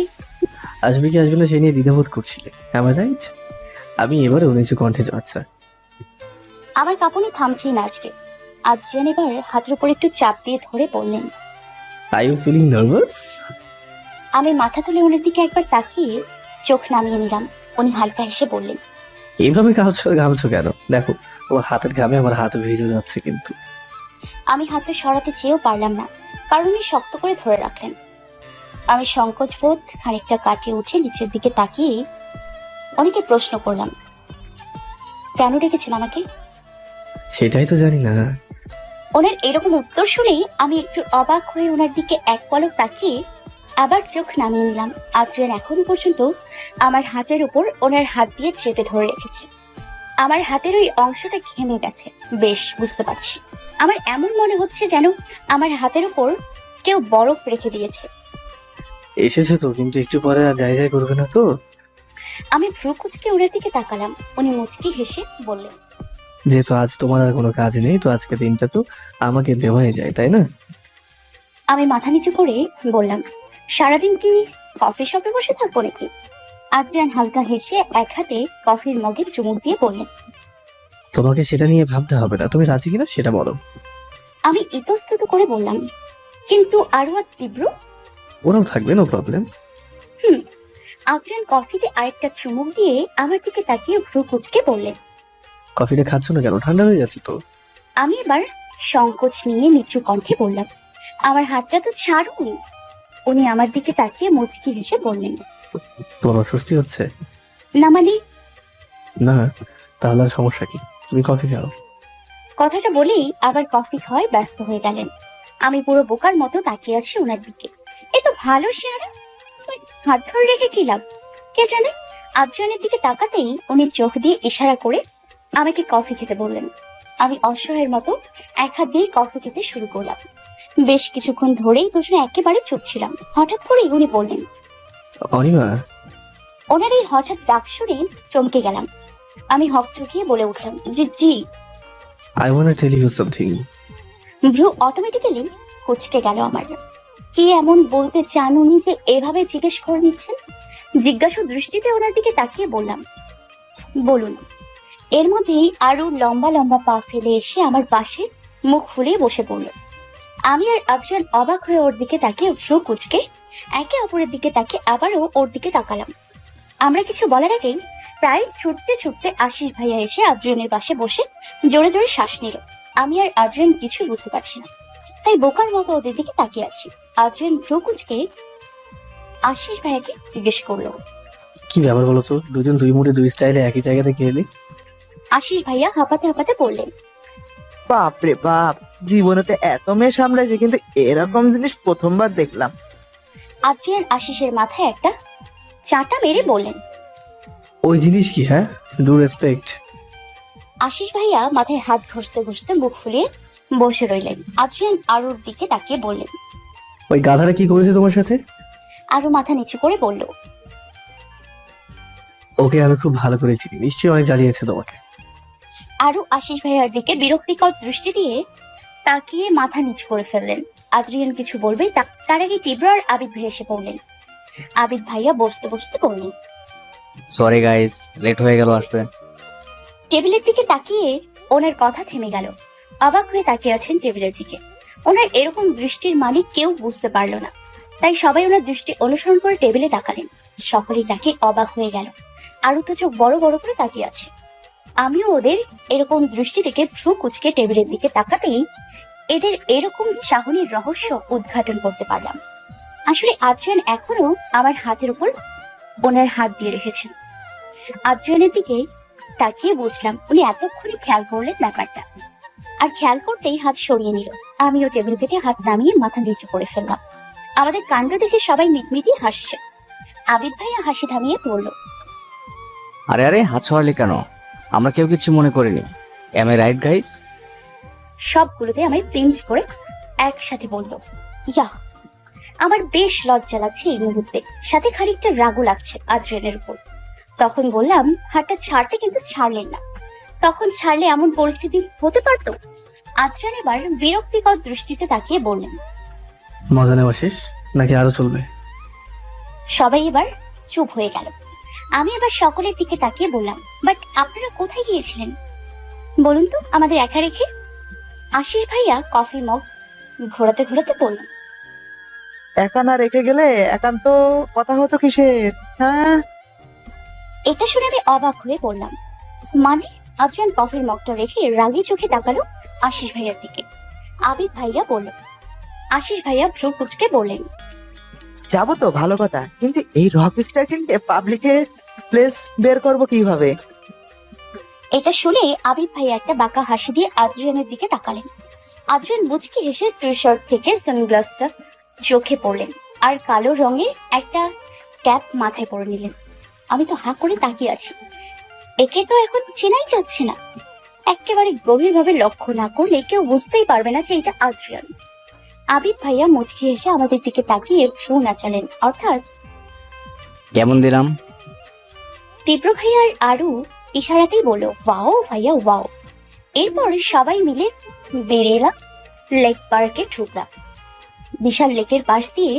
[SPEAKER 2] আসবে কি আসবে না সেই নিয়ে দ্বিধাবোধ করছিলে, am I right? আমি এবারে নিচু কণ্ঠে যাচ্ছা।
[SPEAKER 1] আমার কাঁপুনি থামছেই না আজকে। আদ্রিয়ান এবার হাতের উপর একটু চাপ দিয়ে ধরে বললেন,
[SPEAKER 2] আর ইউ ফিলিং নার্ভাস?
[SPEAKER 1] আমি মাথা তুলে ওনার দিকে একবার তাকিয়ে চোখ নামিয়ে নিলাম। উনি হালকা হেসে বললেন,
[SPEAKER 2] এইভাবে ঘামছো কেন? দেখো তোমার হাতের ঘামে আমার হাত ভিজে যাচ্ছে কিন্তু।
[SPEAKER 1] আমি হাতটা সরাতে চেয়েও পারলাম না, কারণ উনি শক্ত করে ধরে রাখলেন। আমি সংকোচ বোধ খানিকটা কাটিয়ে উঠে নিচের দিকে তাকিয়ে অনেকে প্রশ্ন করলাম, কেন ডেকেছেন আমাকে?
[SPEAKER 2] সেটাই তো জানি না।
[SPEAKER 1] ওনার এরকম উত্তর শুনেই আমি একটু অবাক হয়ে ওনার দিকে এক পলক তাকিয়ে আবার চোখ নামিয়ে নিলাম। আদ্রিয়ান এখনো পর্যন্ত আমার হাতের উপর ওনার হাত দিয়ে চেপে ধরে রেখেছে। আমার হাতের ওই অংশটা ঘেমে গেছে। বেশ বুঝতে পারছি। আমার এমন মনে হচ্ছে যেন আমার হাতের উপর কেউ বরফ রেখে দিয়েছে।
[SPEAKER 2] এসেছে তো, কিন্তু একটু পরে আর যাই করবে না তো?
[SPEAKER 1] আমি ভ্রু কুচকে ওনার দিকে তাকালাম। উনি মুচকি হেসে বললেন,
[SPEAKER 2] যেহেতু আজ তোমার আর কোনো কাজ নেই, তো আজকে দিনটা তো আমাকে দেওয়াই যায়, তাই না?
[SPEAKER 1] আমি মাথা নিচু করে বললাম, সারাদিন কি কফি শপে বসে থাকবো নাকি? আদ্রিয়ান হালকা হেসে এক হাতে কফির মগে চুমুক দিয়ে বললেন,
[SPEAKER 2] তোমাকে সেটা নিয়ে ভাবতে হবে না, তুমি রাজি কিনা সেটা বলো।
[SPEAKER 1] আমি ইতস্তত করে বললাম, কিন্তু আরো আর তীব্র।
[SPEAKER 2] ওরাও থাকবে, নো প্রবলেম।
[SPEAKER 1] আদ্রিয়ান কফিতে আরেকটা চুমুক দিয়ে আমার দিকে তাকিয়ে ভ্রু কুচকে বললেন,
[SPEAKER 2] কফিটা খাচ্ছ না কেন? ঠান্ডা হয়ে যাচ্ছে তো।
[SPEAKER 1] আমি এবার সংকোচ নিয়ে নিচু কণ্ঠে বললাম, আমার হাতটা তো ছাড়ুন। উনি আমার দিকে তাকিয়ে মুচকি হেসে বললেন,
[SPEAKER 2] তোমার অস্বস্তি হচ্ছে?
[SPEAKER 1] না মানে?
[SPEAKER 2] না, তাহলে আর সমস্যা কি? তুমি কফি খাও।
[SPEAKER 1] কথাটা বলেই আবার কফি খাওয়ায় ব্যস্ত হয়ে গেলেন। আমি পুরো বোকার মতো তাকিয়ে আছি ওনার দিকে। এ তো ভালো শেয়ারা, হাত ধরে রেখে কি লাভ কে জানে। আদ্রিয়ানের দিকে তাকাতেই উনি চোখ দিয়ে ইশারা করে আমাকে কফি খেতে বললেন। আমি অসহায়ের মতো এক হাত দিয়ে কফি খেতে শুরু করলাম। বেশ কিছুক্ষণ ধরেই দুজনে একেবারে চুপ ছিলাম। হঠাৎ করেই উনি বললেন।
[SPEAKER 2] অনিমা,
[SPEAKER 1] ওনার এই হঠাৎ ডাক শুনে চমকে গেলাম। আমি হকচকিয়ে বলে উঠলাম, জি জি।
[SPEAKER 2] I want tell you something.
[SPEAKER 1] ভ্রু অটোমেটিক্যালি কুচকে গেল আমার। কি এমন বলতে চান উনি যে এভাবে জিজ্ঞেস করে নিচ্ছেন? জিজ্ঞাসা দৃষ্টিতে ওনার দিকে তাকিয়ে বললাম, বলুন। এর মধ্যেই আরো লম্বা লম্বা পা ফেলে এসে আমার পাশে মুখ ফুলিয়ে বসে পড়ল। আমি আর আদ্রিয়ান অবাক হয়ে ওর দিকে তাকিয়ে ভ্রু কুচকে একে অপরের দিকে তাকিয়ে আবারও ওর দিকে তাকালাম। আমরা কিছু বলার আগেই প্রায় ছুটতে ছুটতে আশিস ভাইয়া এসে আদ্রিয়ানের পাশে বসে জোরে জোরে শ্বাস নিল। আমি আর আদ্রিয়ান কিছু বুঝতে পারছি না, তাই বোকার মতো ওদের দিকে তাকিয়ে আছি। আদ্রিয়ান ভ্রু কুচকে আশিস ভাইয়াকে জিজ্ঞেস করলো,
[SPEAKER 2] কি ব্যাপার বলো তো, দুজন দুই মুড়ে দুই স্টাইলে একই জায়গা থেকে এলি?
[SPEAKER 1] আশিস ভাইয়া হাঁপাতে হাঁপাতে বললেন,
[SPEAKER 8] বাপ রে বাপ, জীবনেতে এত মেয়ে সামলাইছে কিন্তু এরকম জিনিস প্রথমবার দেখলাম।
[SPEAKER 1] আদ্রিয়ান আশিসের মাথায় একটা চাটা মেরে বললেন।
[SPEAKER 2] ওই জিনিস কি? হ্যাঁ, ডু রেসপেক্ট।
[SPEAKER 1] আশিস ভাইয়া মাথায় হাত ঘষতে ঘষতে মুখ ফুলিয়ে বসে রইলেন। আদ্রিয়ান আরুর দিকে তাকিয়ে বললেন।
[SPEAKER 2] ওই গাধাটা কি করেছে তোমার সাথে?
[SPEAKER 1] আরু মাথা নিচু করে বলল,
[SPEAKER 2] ওকে আমি খুব ভালো করে চিনি, নিশ্চয়ই অনেক জ্বালিয়েছে তোমাকে।
[SPEAKER 1] আরু আশিস ভাইয়ার দিকে বিরক্তিকর দৃষ্টি দিয়ে তাকিয়ে মাথা নিচু করে ফেললেন। আদ্রিয়ান কিছু বলবেই তার আগে তীব্র আর আবিদ ভাই এসে পড়লেন। আবিদ ভাইয়া বসতে বসতে বললেন,
[SPEAKER 9] সরি গাইস, লেট হয়ে গেল আসতে।
[SPEAKER 1] টেবিলের দিকে তাকিয়ে ওনার কথা থেমে গেল। অবাক হয়ে তাকিয়ে আছেন টেবিলের দিকে। ওনার এরকম দৃষ্টির মানে কেউ বুঝতে পারলো না, তাই সবাই ওনার দৃষ্টি অনুসরণ করে টেবিলে তাকালেন। সকলেই তাকে অবাক হয়ে গেল। আরু তো চোখ বড় বড় করে তাকিয়ে আছে। আমিও ওদের এরকম দৃষ্টি থেকে ভ্রু কুচকে টেবিলের দিকে তাকাতেই এদের এরকম চাহনির রহস্য উদ্ঘাটন করতে পারলাম। আসলে আদ্রিয়ান এখনো আমার হাতের উপর ওনার হাত দিয়ে রেখেছেন। আদ্রিয়ানের দিকে তাকিয়ে বুঝলাম উনি এতক্ষণে খেয়াল করলেন ব্যাপারটা, আর খেয়াল করতেই হাত সরিয়ে নিল। আমিও টেবিল থেকে হাত নামিয়ে মাথা নিচু করে ফেললাম। আমাদের কাণ্ড দেখে সবাই মিটমিটিয়ে হাসছে। আবিদ ভাইয়া হাসি থামিয়ে বলল,
[SPEAKER 9] আরে আরে, হাত সরালি কেন? আমরা কেউ কিছু মনে করিনি। Am I right guys?
[SPEAKER 1] সবগুলোতে আমায় পিঞ্চ করে একসাথে বলল, ইয়া। আমার বেশ লজ্জা লাগছে এই মুহূর্তে, সাথে খানিকটা রাগও লাগছে আদ্রিয়ানের উপর। তখন বললাম, হাতটা ছাড়তে, কিন্তু ছাড়লেন না। তখন ছাড়লে এমন পরিস্থিতি হতে পারতো। আদ্রিয়ান এবার বিরক্তিকর দৃষ্টিতে তাকিয়ে বললেন,
[SPEAKER 2] মজা নেওয়া শেষ নাকি আরো চলবে?
[SPEAKER 1] সবাই এবার চুপ হয়ে গেল। আমি এবার সকলের দিকে তাকিয়ে বললাম, বাট আপনারা কোথায় গিয়েছিলেন বলুন তো আমাদের একা রেখে? আশিস ভাইয়া কফি মগ ঘোরাতে ঘোরাতে বললেন,
[SPEAKER 8] একা না রেখে গেলে একান্ত কথা হতো কিসের? হ্যাঁ,
[SPEAKER 1] এটা শুনে আমি অবাক হয়ে বললাম, মানে? আদ্রিয়ান কফির মগটা রেখে রাগী চোখে তাকালো আশিস ভাইয়ার দিকে। আবিদ ভাইয়া বলল। আশিস ভাইয়া ভ্রু কুচকে বললেন,
[SPEAKER 8] যাবো তো ভালো কথা, কিন্তু এই রক স্টার্টিংকে পাবলিকে প্লেস বের করবো কিভাবে?
[SPEAKER 1] এটা শুনে আবিদ ভাইয়া একটা বাঁকা হাসি দিয়ে আদ্রিয়ানের দিকে তাকালেন। আদ্রিয়ান মুচকি হেসে টি শার্ট থেকে সানগ্লাসটা চোখে পড়লেন আর কালো রঙের একটা ক্যাপ মাথায় পরে নিলেন। আমি তো হাঁ করে তাকিয়ে আছি। একে তো এখন চেনাই যাচ্ছে না। একেবারে গভীরভাবে লক্ষ্য না করলে কেউ বুঝতেই পারবে না যে এটা আদ্রিয়ান। আবিদ ভাইয়া মুচকি হেসে আমাদের দিকে তাকিয়ে ভ্রু নাচালেন, অর্থাৎ
[SPEAKER 9] কেমন দিলাম?
[SPEAKER 1] তীব্র ভাইয়ার আরু ইশারাতেই বলল, ওয়াও ভাইয়া ওয়াও। এরপর সবাই মিলে বেরিয়ে এলাম। লেক পার্কে ঢুকলাম। বিশাল লেকের পাশ দিয়ে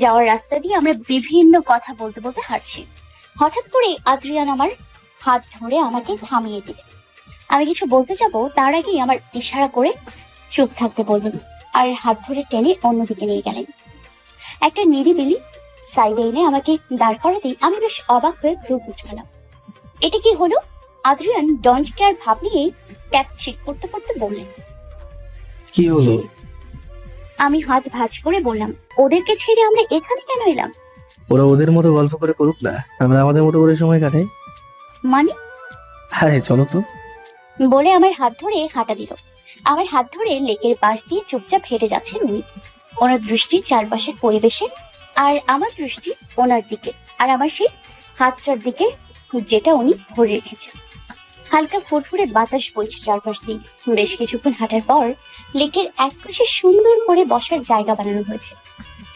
[SPEAKER 1] যাওয়ার রাস্তা দিয়ে আমরা বিভিন্ন কথা বলতে বলতে হাঁটছি। হঠাৎ করে আদ্রিয়ান আমার হাত ধরে আমাকে থামিয়ে দিলেন। আমি কিছু বলতে যাব তার আগেই আমার ইশারা করে চুপ থাকতে বললেন আর হাত ধরে টেনে অন্যদিকে নিয়ে গেলেন। একটা নিরিবিলি সাইডে এনে আমাকে দাঁড় করাতেই আমি বেশ অবাক হয়ে ভ্রু কুঁচকালাম। এটা কি হলো? আদ্রিয়ান ডন্ট কেয়ার ভাব নিয়ে ট্যাপ ঠিক করতে করতে বললেন।
[SPEAKER 2] কি হলো?
[SPEAKER 1] আমি হাত ভাঁজ করে বললাম, ওদেরকে ছেড়ে আমরা এখানে কেন এলাম?
[SPEAKER 2] ওরা ওদের মতো গল্প করে করুক না, আমরা আমাদের মতো করে সময় কাটাই।
[SPEAKER 1] মানে?
[SPEAKER 2] হ্যাঁ চলো তো।
[SPEAKER 1] বলে আমার হাত ধরে হাঁটা দিল। আমার হাত ধরে লেকের পাশ দিয়ে চুপচাপ হেঁটে যাচ্ছেন উনি। ওনার দৃষ্টি চারপাশের পরিবেশের আর আমার দৃষ্টি ওনার দিকে, আর আমার সেই হাতটার দিকে যেটা উনি ধরে রেখেছেন। হালকা ফুরফুরে বাতাস বইছে চারপাশ দিয়ে। বেশ কিছুক্ষণ হাঁটার পর লেকের একপাশে সুন্দর করে বসার জায়গা বানানো হয়েছে।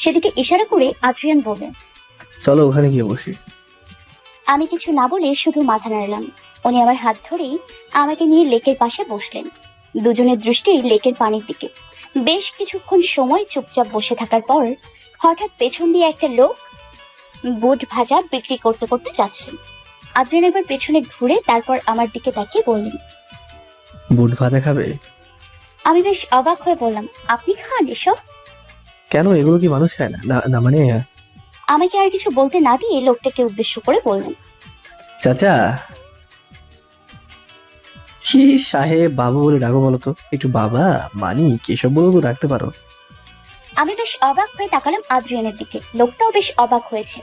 [SPEAKER 1] সেদিকে ইশারা করে আদ্রিয়ান বললেন।
[SPEAKER 2] চলো ওখানে গিয়ে বসি।
[SPEAKER 1] আমি কিছু না বলে শুধু মাথা নাড়লাম। উনি আমার হাত ধরেই আমাকে নিয়ে লেকের পাশে বসলেন। দুজনের দৃষ্টি লেকের পানির দিকে। বেশ কিছুক্ষণ সময় চুপচাপ বসে থাকার পর হঠাৎ পেছন দিয়ে একটা লোক বুট ভাজা বিক্রি করতে করতে যাচ্ছেন। আদ্রিয়ান একবার পেছনে ঘুরে তারপর আমার দিকে তাকিয়ে বললেন,
[SPEAKER 2] বুট ভাজা খাবে?
[SPEAKER 1] আমি বেশ অবাক হয়ে বললাম, আপনি খান এসব?
[SPEAKER 2] কেন, এগুলো কি মানুষ খায় না? না মানে
[SPEAKER 1] আমাকে আর কিছু বলতে না দিয়ে লোকটাকে উদ্দেশ্য করে বললেন,
[SPEAKER 2] চাচা। কি সাহেব বাবু বলে ডাকো বলো তো? একটু বাবা মানি এসব বলেও তো ডাকতে পারো।
[SPEAKER 1] আমি বেশ অবাক হয়ে তাকালাম আদ্রিয়ানের দিকে। লোকটাও বেশ অবাক হয়েছে,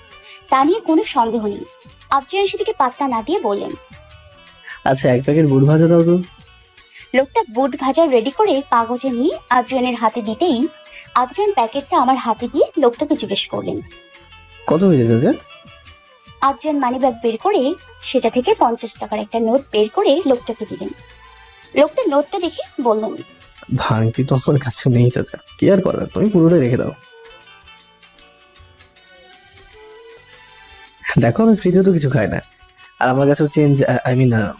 [SPEAKER 1] তা নিয়ে কোনো সন্দেহ নেই। আদ্রিয়ান সেদিকে পাত্তা না দিয়ে বললেন,
[SPEAKER 2] আচ্ছা 1 প্যাকেট বুট ভাজা দাও তো।
[SPEAKER 1] লোকটা বুট ভাজা রেডি করে কাগজে নিয়ে আদ্রিয়ানের হাতে দিতেই আদ্রিয়ান প্যাকেটটা আমার হাতে দিয়ে লোকটাকে জিজ্ঞেস করলেন,
[SPEAKER 2] কত হয়েছে চাচা?
[SPEAKER 1] আদ্রিয়ান মানিব্যাগ বের করে সেটা থেকে 50 টাকার একটা নোট বের করে লোকটাকে দিলেন। লোকটা নোটটা দেখে বললেন,
[SPEAKER 2] ভাঙতি তো আমার কাছে নেই চাচা, কি আর করার, তুমি পুরোটাই রেখে দাও। দেখো আমি ফ্রিজে তো কিছু খাই না, আর আমার কাছেও চেঞ্জ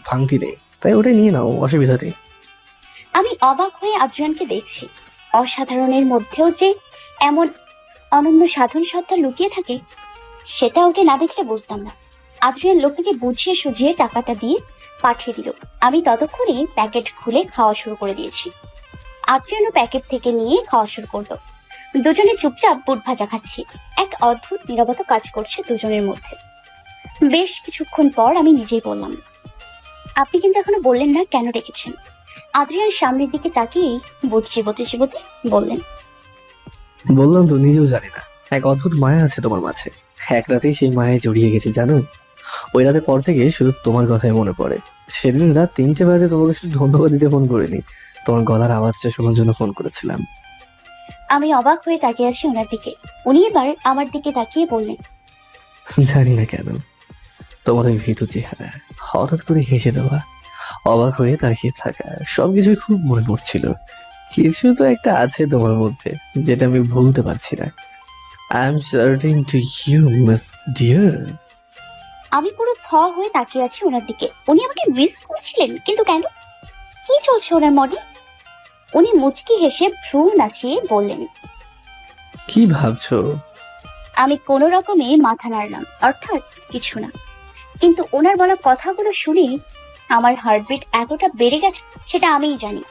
[SPEAKER 2] ভাঙতি নেই, তাই ওটাই নিয়ে নাও, অসুবিধা নেই।
[SPEAKER 1] আমি অবাক হয়ে আদ্রিয়ানকে দেখছি। অসাধারণের মধ্যেও যে এমন অনন্য সাধন সত্তা লুকিয়ে থাকে সেটা ওকে না দেখলে বুঝতাম না। আদ্রিয়ান লোকটাকে বুঝিয়ে সুঝিয়ে টাকাটা দিয়ে পাঠিয়ে দিল। আমি ততক্ষণে প্যাকেট খুলে খাওয়া শুরু করে দিয়েছি। আদ্রিয়ানও প্যাকেট থেকে নিয়ে খাওয়া শুরু করলো। দুজনে চুপচাপ বুট ভাজা খাচ্ছি। এক অদ্ভুত নীরবতা কাজ করছে দুজনের মধ্যে। বেশ কিছুক্ষণ পর আমি নিজেই বললাম, আপনি কিন্তু এখনো বললেন না কেন ডেকেছেন? আদ্রিয়ান সামনের দিকে তাকিয়ে বুট চিবোতে চিবোতে বললেন,
[SPEAKER 2] বললাম তো নিজেও জানি না, এক অদ্ভুত মায়া আছে তোমার মাঝে। এক রাতেই সেই মায়ায় জড়িয়ে গেছি জানো। ওই রাতের পর থেকে শুধু তোমার কথাই মনে পড়ে। সেদিন রাত 3টে বাজে তোমাকে শুধু ধন্যবাদ দিতে ফোন করিনি, তোমার গলার আওয়াজটা শোনার জন্য ফোন করেছিলাম।
[SPEAKER 1] আমি অবাক হয়ে তাকিয়ে আছি ওনার দিকে। উনি এবার আমার দিকে তাকিয়ে বললেন,
[SPEAKER 2] জানি না কেন তোমার ওই ভীতু চেহারা, হঠাৎ করে হেসে দেওয়া, অবাক হয়ে তাকিয়ে থাকা, সবকিছুই খুব মনে পড়ছিল। কিছু তো একটা আছে তোমার মধ্যে যেটা আমি ভুলতে পারছি না। I am starting to you miss dear.
[SPEAKER 1] আমি পুরো থ হয়ে তাকিয়ে আছি ওনার দিকে। উনি আমাকে মিস করছিলেন, কিন্তু কেন? কি চলছে ওনার মনে? উনি মুচকি হেসে ভ্রু নাচিয়ে বললেন,
[SPEAKER 2] কি ভাবছো?
[SPEAKER 1] আমি কোনো রকমে মাথা নাড়লাম, অর্থাৎ কিছু না। কিন্তু ওনার বলা কথাগুলো শুনে আমার হার্টবিট এতটা বেড়ে গেছে সেটা আমিই জানি।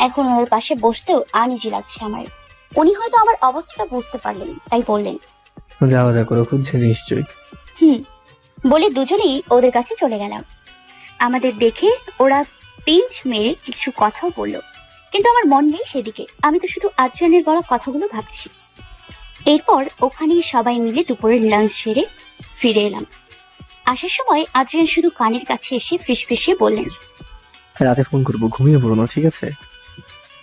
[SPEAKER 1] এখন ওনার পাশে বসতেও আনইজি লাগছে আমার। উনি হয়তো আমার অবস্থাটা বুঝতে পারলেন, তাই বললেন,
[SPEAKER 2] যাওয়া যা করো, খুঁজছে নিশ্চয়ই।
[SPEAKER 1] বলে দুজনেই ওদের কাছে চলে গেলাম। আমাদের দেখে ওরা পিঞ্চ মেরে কিছু কথাও বললো, কিন্তু আমার মন নেই সেদিকে। আমি তো শুধু আদ্রিয়ানের বলা কথাগুলো ভাবছি। এরপর ওখানেই সবাই মিলে দুপুরের লাঞ্চ সেরে ফিরে এলাম। আসার সময় আদ্রিয়ান শুধু কানের কাছে এসে ফিসফিসিয়ে বললেন,
[SPEAKER 2] রাতে ফোন করবো, ঘুমিয়ে পড়ো না, ঠিক আছে?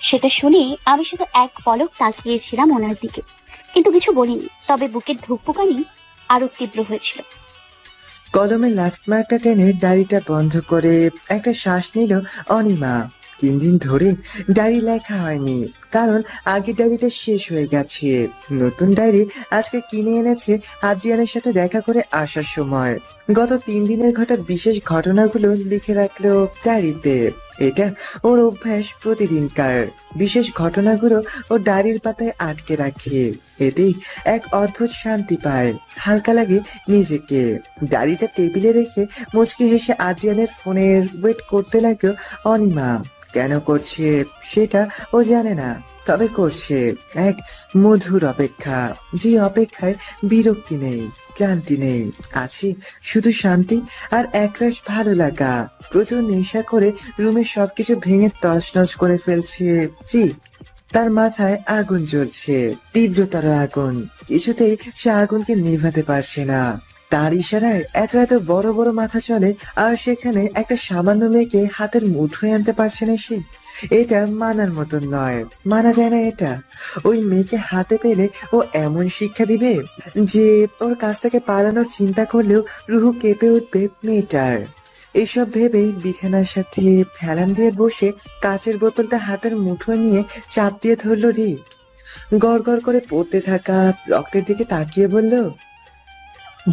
[SPEAKER 1] সেটা শুনে আমি শুধু এক পলক তাকিয়েছিলাম ওনার দিকে, কিন্তু কিছু বলিনি। তবে বুকের ধুকপুকানি আরো তীব্র হয়েছিল।
[SPEAKER 8] কদমের লাস্ট মার্কটা টেনে ডায়েরিটা বন্ধ করে একটা শ্বাস নিল অনিমা। 3 দিন ধরে ডায়েরি লেখা হয়নি, কারণ আগের ডায়েরিটা শেষ হয়ে গেছে। নতুন ডায়েরি আজকে কিনে এনেছে আদ্রিয়ানের সাথে দেখা করে আসার সময়। গত 3 দিনের ঘটা বিশেষ ঘটনাগুলো লিখে রাখলো ডায়েরিতে। এটা ওর অভ্যাস, প্রতিদিনকার বিশেষ ঘটনাগুলো ও ডায়েরির পাতায় আটকে রাখে। এতেই এক অদ্ভুত শান্তি পায়, হালকা লাগে নিজেকে। ডায়েরিটা টেবিলে রেখে মুচকি হেসে আদ্রিয়ানের ফোনের ওয়েট করতে লাগলো অনিমা। কেন করছে সেটা ও জানে না, তবে করছে এক মধুর অপেক্ষা, যে অপেক্ষায় বিরক্তি নেই, ক্লান্তি নেই, আছে শুধু শান্তি আর একরাশ ভালো লাগা। প্রচুর নেশা করে রুমের সবকিছু ভেঙে তছনছ করে ফেলছে ঠিক। তার মাথায় আগুন জ্বলছে, তীব্রতর আগুন। কিছুতেই সে আগুনকে নিভাতে পারছে না। তার ইশারায় এত এত বড় বড় মাথা চলে, আর সেখানে একটা সামান্য মেয়েকে হাতের মুঠোয় আনতে পারছে না সে। এটা মানার মতন নয়, মানা যায় না এটা। ওই মেয়েকে হাতে পেলে ও এমন শিক্ষা দিবে যে ওর কাছ থেকে পালানোর চিন্তা করলেও রুহু কেঁপে উঠবে মেয়েটার। এসব ভেবেই বিছানার সাথে হেলান দিয়ে বসে কাচের বোতলটা হাতের মুঠোয় নিয়ে চাপ দিয়ে ধরল রিক। গড় করে পড়তে থাকা রক্তের দিকে তাকিয়ে বলল,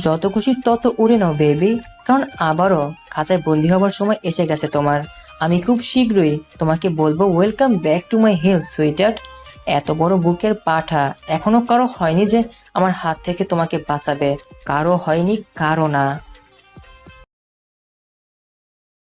[SPEAKER 6] যত খুশি তত উড়ে নাও বেবি, কারণ আবারও খাঁচায় বন্দি হবার সময় এসে গেছে তোমার। আমি খুব শীঘ্রই তোমাকে বলবো welcome back to my health sweetheart. এত বড় বুকের পাঠা এখনো কারো হয়নি যে আমার হাত থেকে তোমাকে বাঁচাবে, কারো হয়নি, কারো না।